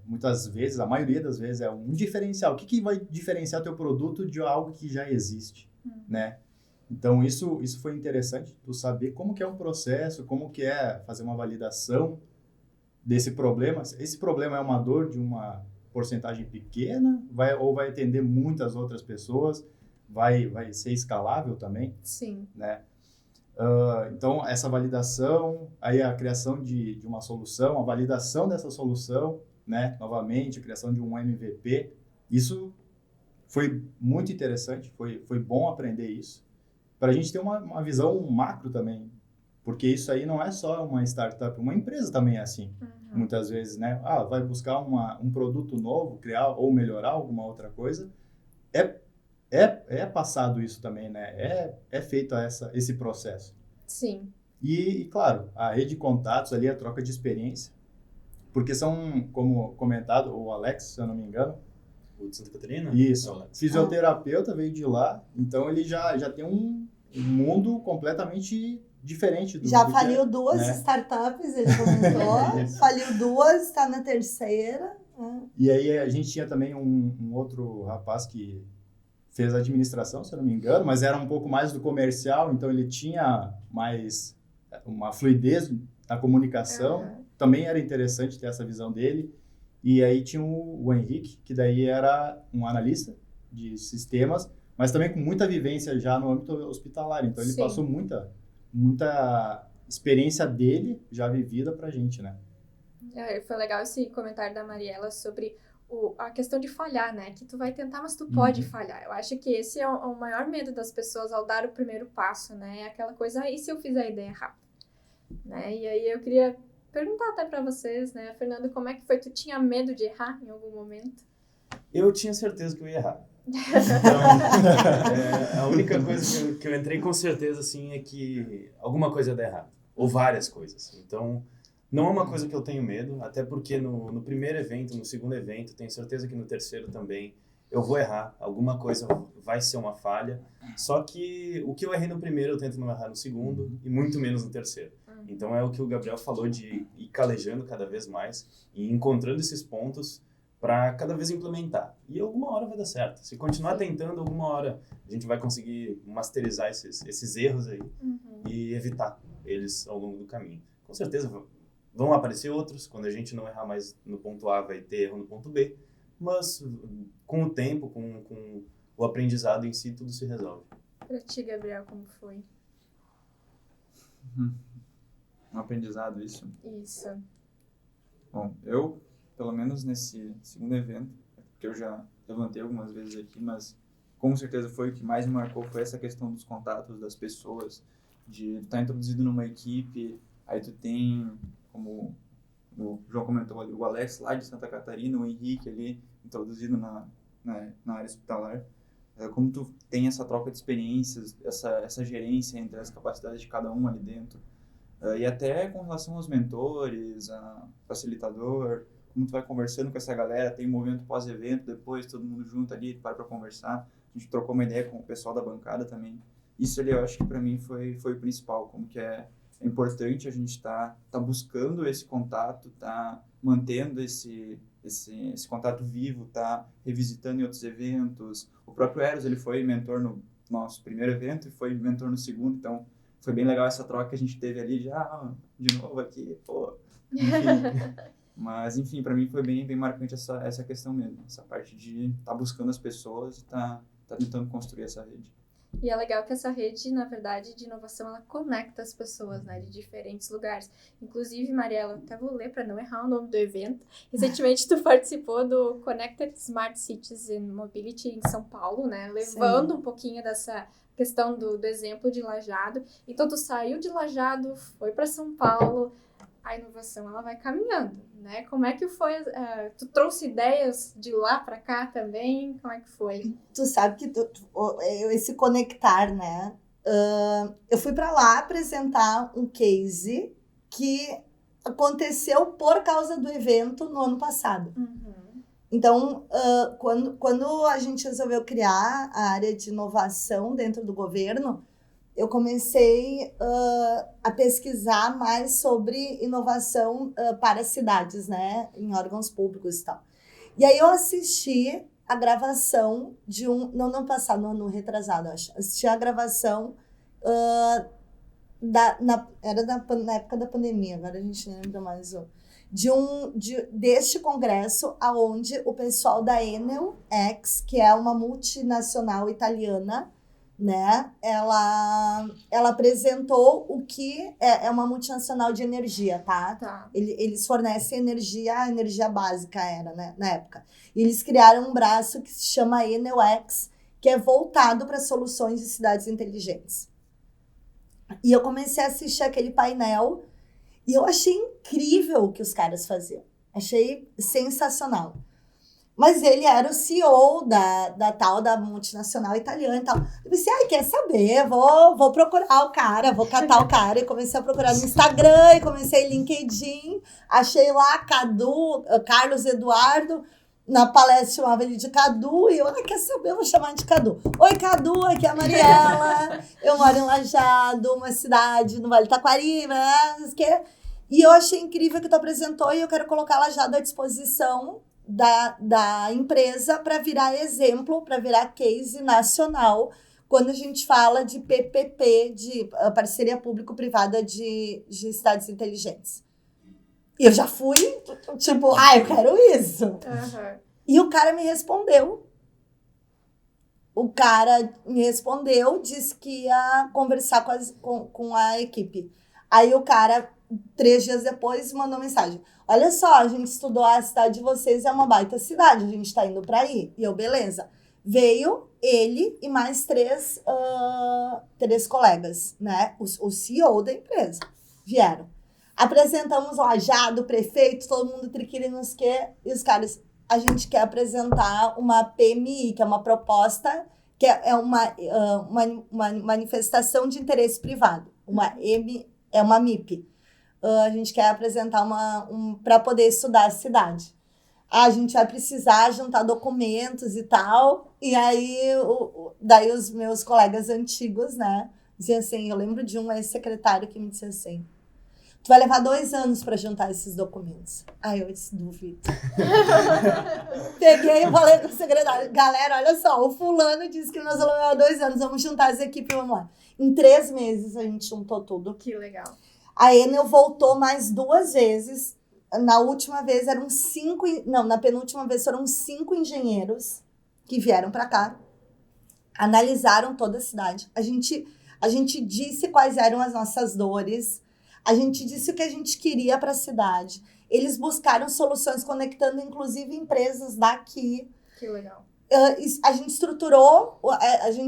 Muitas vezes, a maioria das vezes, é um diferencial. O que vai diferenciar teu produto de algo que já existe, né? Então, isso foi interessante, tu saber como que é um processo, como que é fazer uma validação desse problema. Esse problema é uma dor de uma porcentagem pequena, ou vai atender muitas outras pessoas, vai ser escalável também, sim. né? Então, essa validação, aí a criação de uma solução, a validação dessa solução, né? Novamente, a criação de um MVP, isso foi muito interessante, foi bom aprender isso, para a gente ter uma visão macro também, porque isso aí não é só uma startup, uma empresa também é assim, muitas vezes, né? Vai buscar um produto novo, criar ou melhorar alguma outra coisa, é passado isso também, né? É feito esse processo. Sim. E, claro, a rede de contatos ali, a troca de experiência, porque são, como comentado, o Alex, se eu não me engano, O de Santa Catarina? isso, É o Alex. fisioterapeuta, veio de lá, então ele já tem um mundo completamente diferente do Já que faliu é, duas né? startups, ele comentou, faliu duas, está na terceira. E aí a gente tinha também um outro rapaz que fez administração, se eu não me engano, mas era um pouco mais do comercial, então ele tinha mais uma fluidez na comunicação. Também era interessante ter essa visão dele. E aí tinha o Henrique, que daí era um analista de sistemas, mas também com muita vivência já no âmbito hospitalar. Então ele Sim. passou muita experiência dele já vivida pra gente, né? Foi legal esse comentário da Mariela sobre a questão de falhar, né? Que tu vai tentar, mas tu pode falhar. Eu acho que esse é o maior medo das pessoas ao dar o primeiro passo, né? É aquela coisa, e se eu fizer a ideia errada? Né? E aí eu queria perguntar até pra vocês, né? Fernando, como é que foi? Tu tinha medo de errar em algum momento? Eu tinha certeza que eu ia errar. Então, a única coisa que eu entrei com certeza, assim, é que alguma coisa ia dar errado. Ou várias coisas. Então, não é uma coisa que eu tenho medo, até porque no primeiro evento, no segundo evento, tenho certeza que no terceiro também, eu vou errar. Alguma coisa vai ser uma falha. Só que o que eu errei no primeiro, eu tento não errar no segundo, e muito menos no terceiro. Então, é o que o Gabriel falou de ir calejando cada vez mais e encontrando esses pontos para cada vez implementar. E alguma hora vai dar certo. Se continuar tentando, alguma hora a gente vai conseguir masterizar esses erros aí e evitar eles ao longo do caminho. Com certeza vão aparecer outros. Quando a gente não errar mais no ponto A, vai ter erro no ponto B. Mas com o tempo, com o aprendizado em si, tudo se resolve. Pra ti, Gabriel, como foi? Um aprendizado, isso. Isso. Bom, eu, pelo menos nesse segundo evento, que eu já levantei algumas vezes aqui, mas com certeza foi o que mais me marcou, foi essa questão dos contatos das pessoas, de estar introduzido numa equipe, aí tu tem, como o João comentou ali, o Alex lá de Santa Catarina, o Henrique ali, introduzido na área hospitalar, como tu tem essa troca de experiências, essa gerência entre as capacidades de cada um ali dentro, e até com relação aos mentores, a facilitador, como tu vai conversando com essa galera, tem um momento pós-evento, depois todo mundo junto ali, para conversar, a gente trocou uma ideia com o pessoal da bancada também. Isso ali eu acho que para mim foi o principal, como que é importante a gente tá buscando esse contato, tá mantendo esse contato vivo, tá revisitando em outros eventos. O próprio Eros, ele foi mentor no nosso primeiro evento e foi mentor no segundo, então foi bem legal essa troca que a gente teve ali, de novo aqui, pô, enfim. Mas, enfim, para mim foi bem marcante essa questão mesmo, essa parte de estar buscando as pessoas e tá tentando construir essa rede. E é legal que essa rede, na verdade, de inovação, ela conecta as pessoas, né, de diferentes lugares. Inclusive, Mariela, até vou ler para não errar o nome do evento. Recentemente, tu participou do Connected Smart Cities and Mobility em São Paulo, né, levando um pouquinho dessa questão do exemplo de Lajeado. Então, tu saiu de Lajeado, foi para São Paulo. A inovação, ela vai caminhando, né? Como é que foi? Tu trouxe ideias de lá para cá também? Como é que foi? Tu sabe que esse conectar, né? Eu fui para lá apresentar um case que aconteceu por causa do evento no ano passado. Então, quando a gente resolveu criar a área de inovação dentro do governo, eu comecei a pesquisar mais sobre inovação para cidades, né, em órgãos públicos e tal. E aí eu assisti a gravação de no ano passado, no ano retrasado, acho. Assisti a gravação era na época da pandemia, agora a gente não lembra mais deste congresso, aonde o pessoal da Enel X, que é uma multinacional italiana, né? Ela apresentou o que é uma multinacional de energia, tá? Eles fornecem energia, a energia básica era, né, na época. E eles criaram um braço que se chama Enel X, que é voltado para soluções de cidades inteligentes. E eu comecei a assistir aquele painel e eu achei incrível o que os caras faziam. Achei sensacional. Mas ele era o CEO da multinacional italiana e tal. Eu pensei, quer saber? Vou procurar o cara, vou catar o cara. E comecei a procurar no Instagram, e comecei no LinkedIn. Achei lá Carlos Eduardo, na palestra chamava ele de Cadu. E eu, quer saber? Eu vou chamar de Cadu. Oi, Cadu, aqui é a Mariela. Eu moro em Lajeado, uma cidade no Vale do Taquari, né? E eu achei incrível que tu apresentou e eu quero colocar Lajeado à disposição da empresa para virar exemplo, para virar case nacional, quando a gente fala de PPP, de parceria público-privada de cidades inteligentes. E eu já fui, tipo, eu quero isso. E o cara me respondeu. Disse que ia conversar com a equipe. Aí o cara, 3 dias depois, mandou mensagem. Olha só, a gente estudou a cidade de vocês, é uma baita cidade, a gente tá indo pra aí. E eu, beleza. Veio ele e mais 3 colegas, né? O CEO da empresa. Vieram. Apresentamos Lajeado, prefeito, todo mundo triquili nos quê. E os caras, a gente quer apresentar uma PMI, que é uma proposta, que é uma manifestação de interesse privado. É uma MIP. A gente quer apresentar para poder estudar a cidade. A gente vai precisar juntar documentos e tal. E aí, daí os meus colegas antigos, né, diziam assim, eu lembro de um ex-secretário que me disse assim, tu vai levar 2 anos para juntar esses documentos. Aí eu disse, duvido. Peguei e falei com o secretário, galera, olha só, o fulano disse que nós vamos levar 2 anos, vamos juntar as equipes, vamos lá. Em 3 meses a gente juntou tudo. Que legal. A Enel voltou mais 2 vezes. Na última vez eram 5... Não, na penúltima vez foram 5 engenheiros que vieram para cá. Analisaram toda a cidade. A gente disse quais eram as nossas dores. A gente disse o que a gente queria para a cidade. Eles buscaram soluções conectando, inclusive, empresas daqui. Que legal. A gente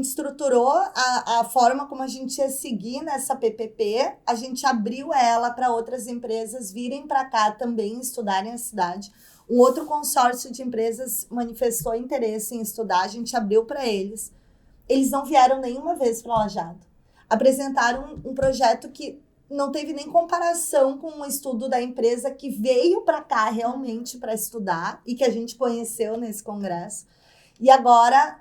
estruturou a forma como a gente ia seguir nessa PPP. A gente abriu ela para outras empresas virem para cá também estudarem a cidade. Um outro consórcio de empresas manifestou interesse em estudar. A gente abriu para eles. Eles não vieram nenhuma vez para Lajeado. Apresentaram um projeto que não teve nem comparação com o estudo da empresa que veio para cá realmente para estudar e que a gente conheceu nesse congresso. E agora,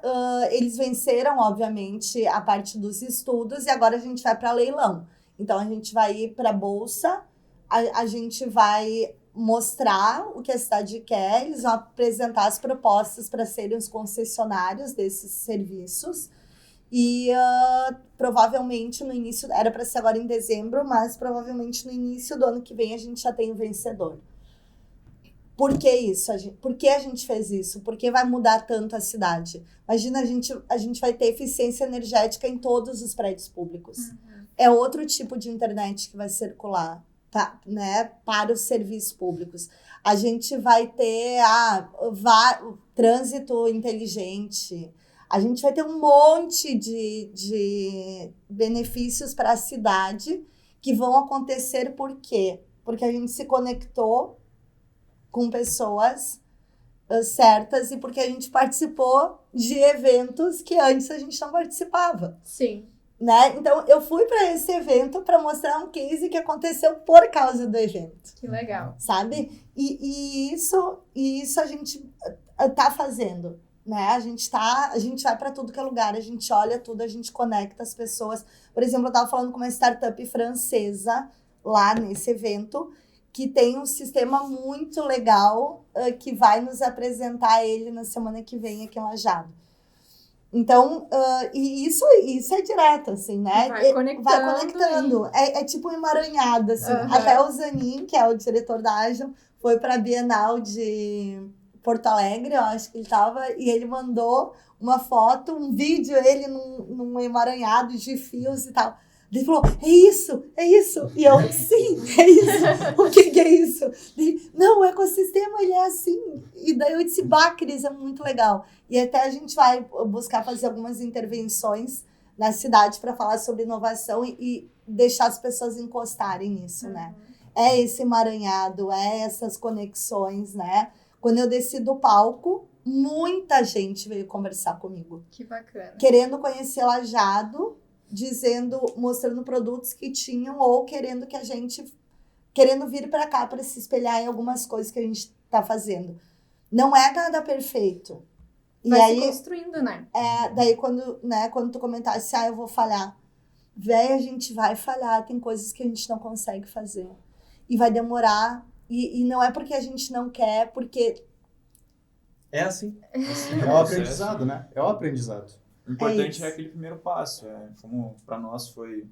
eles venceram, obviamente, a parte dos estudos e agora a gente vai para leilão. Então, a gente vai ir para a bolsa, a gente vai mostrar o que a cidade quer, eles vão apresentar as propostas para serem os concessionários desses serviços. E provavelmente no início, era para ser agora em dezembro, mas provavelmente no início do ano que vem a gente já tem o vencedor. Por que isso? Por que a gente fez isso? Por que vai mudar tanto a cidade? Imagina, a gente vai ter eficiência energética em todos os prédios públicos. É outro tipo de internet que vai circular, tá, né, para os serviços públicos. A gente vai ter trânsito inteligente. A gente vai ter um monte de benefícios para a cidade que vão acontecer por quê? Porque a gente se conectou com pessoas certas e porque a gente participou de eventos que antes a gente não participava. Sim. Né? Então, eu fui para esse evento para mostrar um case que aconteceu por causa do evento. Que legal. Sabe? E isso a gente tá fazendo. Né? A gente vai para tudo que é lugar, a gente olha tudo, a gente conecta as pessoas. Por exemplo, eu estava falando com uma startup francesa lá nesse evento, que tem um sistema muito legal que vai nos apresentar ele na semana que vem aqui em Lajado. Então, e isso é direto, assim, né? Vai conectando. É tipo um emaranhado, assim. Até o Zanin, que é o diretor da Agile, foi para a Bienal de Porto Alegre, eu acho que ele estava, e ele mandou uma foto, um vídeo, ele num emaranhado de fios e tal. Ele falou, é isso. E eu, sim, é isso. O que é isso? Ele, não, o ecossistema, ele é assim. E daí eu disse, Cris, é muito legal. E até a gente vai buscar fazer algumas intervenções na cidade para falar sobre inovação e deixar as pessoas encostarem nisso, né? É esse emaranhado, é essas conexões, né? Quando eu desci do palco, muita gente veio conversar comigo. Que bacana. Querendo conhecer Lajado, mostrando produtos que tinham ou querendo vir para cá para se espelhar em algumas coisas que a gente está fazendo. Não é nada perfeito. Vai se construindo, né? Daí quando tu comentasse, eu vou falhar. Véi, a gente vai falhar, tem coisas que a gente não consegue fazer. E vai demorar, e não é porque a gente não quer, porque... É assim. É o aprendizado, né? É o aprendizado. O importante é aquele primeiro passo. Como para nós foi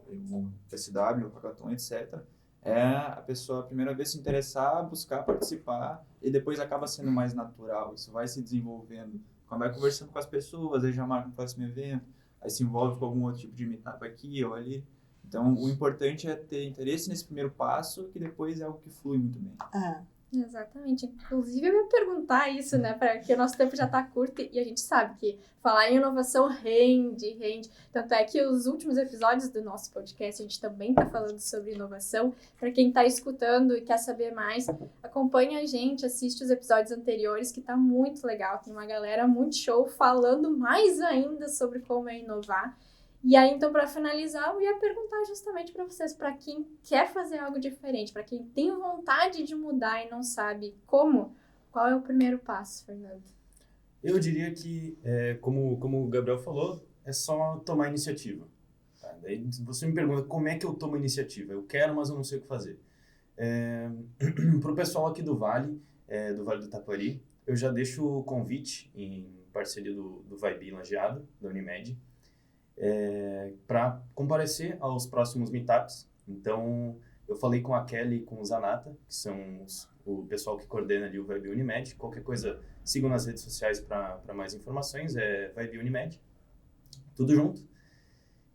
o SW, o Hackathon, etc. É a pessoa a primeira vez se interessar, buscar participar e depois acaba sendo mais natural. Isso vai se desenvolvendo. Quando vai conversando com as pessoas, aí já marca o próximo evento, aí se envolve com algum outro tipo de meetup aqui ou ali. Então, o importante é ter interesse nesse primeiro passo, que depois é algo que flui muito bem. Exatamente. Inclusive, eu ia perguntar isso, né? Porque o nosso tempo já está curto e a gente sabe que falar em inovação rende. Tanto é que os últimos episódios do nosso podcast, a gente também está falando sobre inovação. Para quem está escutando e quer saber mais, acompanha a gente, assiste os episódios anteriores, que tá muito legal. Tem uma galera muito show falando mais ainda sobre como é inovar. E aí, então, para finalizar, eu ia perguntar justamente para vocês, para quem quer fazer algo diferente, para quem tem vontade de mudar e não sabe como, qual é o primeiro passo, Fernando? Eu diria que, como o Gabriel falou, é só tomar iniciativa. Tá? Daí você me pergunta como é que eu tomo iniciativa. Eu quero, mas eu não sei o que fazer. Para o pessoal aqui do Vale do Taquari, eu já deixo o convite em parceria do Vibe Lajeado, da Unimed, para comparecer aos próximos meetups. Então, eu falei com a Kelly e com o Zanata, que são o pessoal que coordena ali o Vibe Unimed. Qualquer coisa, sigam nas redes sociais para mais informações, Vibe Unimed, tudo junto.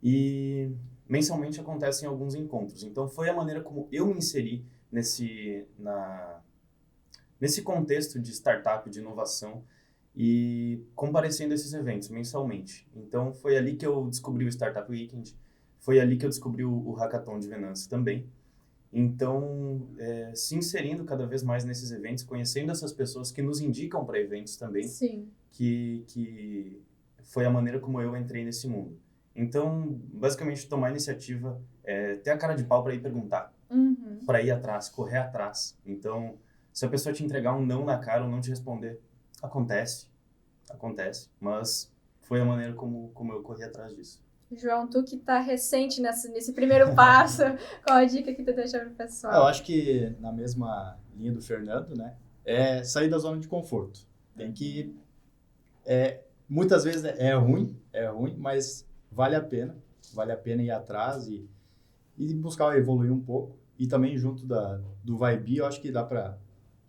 E mensalmente acontecem alguns encontros. Então, foi a maneira como eu me inseri nesse contexto de startup, de inovação, e comparecendo a esses eventos mensalmente. Então, foi ali que eu descobri o Startup Weekend, foi ali que eu descobri o Hackathon de Venâncio também. Então, se inserindo cada vez mais nesses eventos, conhecendo essas pessoas que nos indicam para eventos também, Sim. que foi a maneira como eu entrei nesse mundo. Então, basicamente, tomar iniciativa, ter a cara de pau para ir perguntar, para ir atrás, correr atrás. Então, se a pessoa te entregar um não na cara ou não te responder, acontece, mas foi a maneira como eu corri atrás disso. João, tu que tá recente nesse primeiro passo, qual a dica que tu deixa pro pessoal? Eu acho que na mesma linha do Fernando, né, é sair da zona de conforto. Tem que, muitas vezes é ruim, mas vale a pena ir atrás e buscar evoluir um pouco. E também junto do Vibe, eu acho que dá para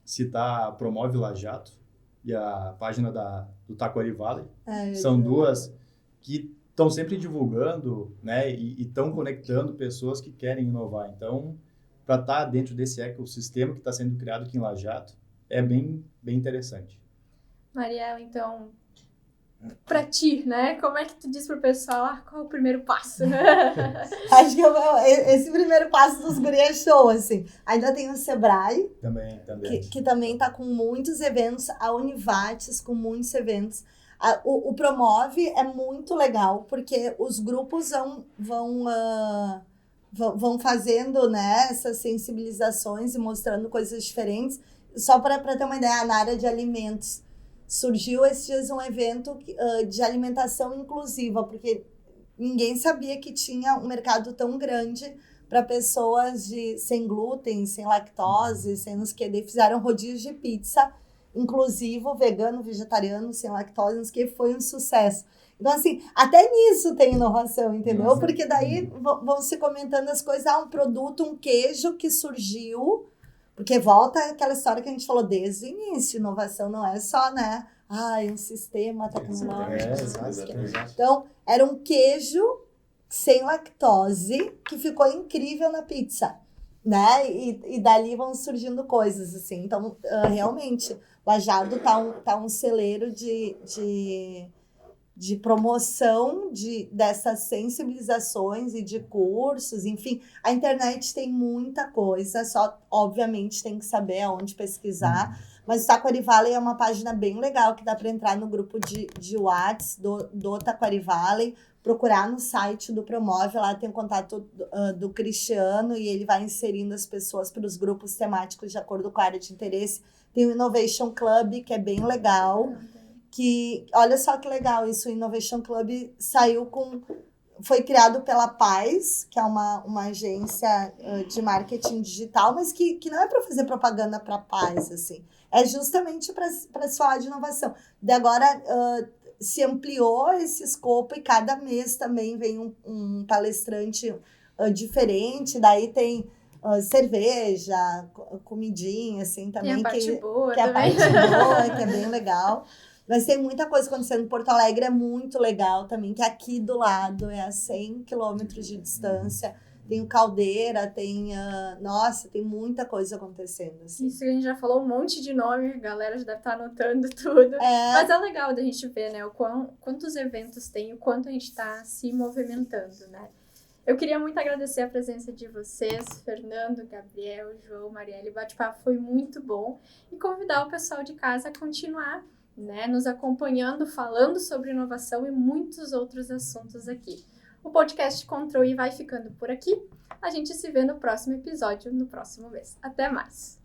citar a Promove Lava Jato e a página do Taquari Valley. São eu- duas que estão sempre divulgando, né, e estão conectando pessoas que querem inovar. Então, para estar dentro desse ecossistema que está sendo criado aqui em Lava Jato, é bem interessante. Mariela, então, pra ti, né? Como é que tu diz pro pessoal, qual é o primeiro passo? Acho que esse primeiro passo dos guri é show, assim. Ainda tem o Sebrae, Também. que também tá com muitos eventos, a Univates com muitos eventos. O Promove é muito legal, porque os grupos vão fazendo, né, essas sensibilizações e mostrando coisas diferentes. Só para ter uma ideia, na área de alimentos, surgiu esses dias um evento de alimentação inclusiva, porque ninguém sabia que tinha um mercado tão grande para pessoas sem glúten, sem lactose, sem nos que. Fizeram rodízio de pizza inclusivo, vegano, vegetariano, sem lactose, nos que foi um sucesso. Então, assim, até nisso tem inovação, entendeu? Nossa. Porque daí vão se comentando as coisas, um produto, um queijo que surgiu, porque volta aquela história que a gente falou desde o início, inovação não é só, né, um sistema tecnológico. Exatamente. Então, era um queijo sem lactose que ficou incrível na pizza, né? E dali vão surgindo coisas, assim. Então, realmente, Lajado tá um celeiro de promoção dessas sensibilizações e de cursos, enfim. A internet tem muita coisa, só, obviamente, tem que saber aonde pesquisar. Mas o Taquari Valley é uma página bem legal, que dá para entrar no grupo de Whats do Taquari Valley, procurar no site do Promove, lá tem o contato do Cristiano, e ele vai inserindo as pessoas para os grupos temáticos de acordo com a área de interesse. Tem o Innovation Club, que é bem legal, que, olha só que legal isso, o Innovation Club foi criado pela Paz, que é uma agência de marketing digital, mas que não é para fazer propaganda para Paz, assim. É justamente para falar de inovação. De agora se ampliou esse escopo e cada mês também vem um palestrante diferente, daí tem cerveja, comidinha, assim, também. Tem a parte boa que é a também. parte boa, que é bem legal. Mas tem muita coisa acontecendo em Porto Alegre, é muito legal também, que aqui do lado, é a 100 quilômetros de distância. Tem o Caldeira, tem muita coisa acontecendo. Assim. Isso que a gente já falou um monte de nome, a galera já deve estar anotando tudo. Mas é legal da gente ver, né, quantos eventos tem, o quanto a gente está se movimentando, né? Eu queria muito agradecer a presença de vocês, Fernando, Gabriel, João, Marielle. O bate-papo foi muito bom. E convidar o pessoal de casa a continuar, né, nos acompanhando, falando sobre inovação e muitos outros assuntos aqui. O podcast Control vai ficando por aqui. A gente se vê no próximo episódio, no próximo mês. Até mais!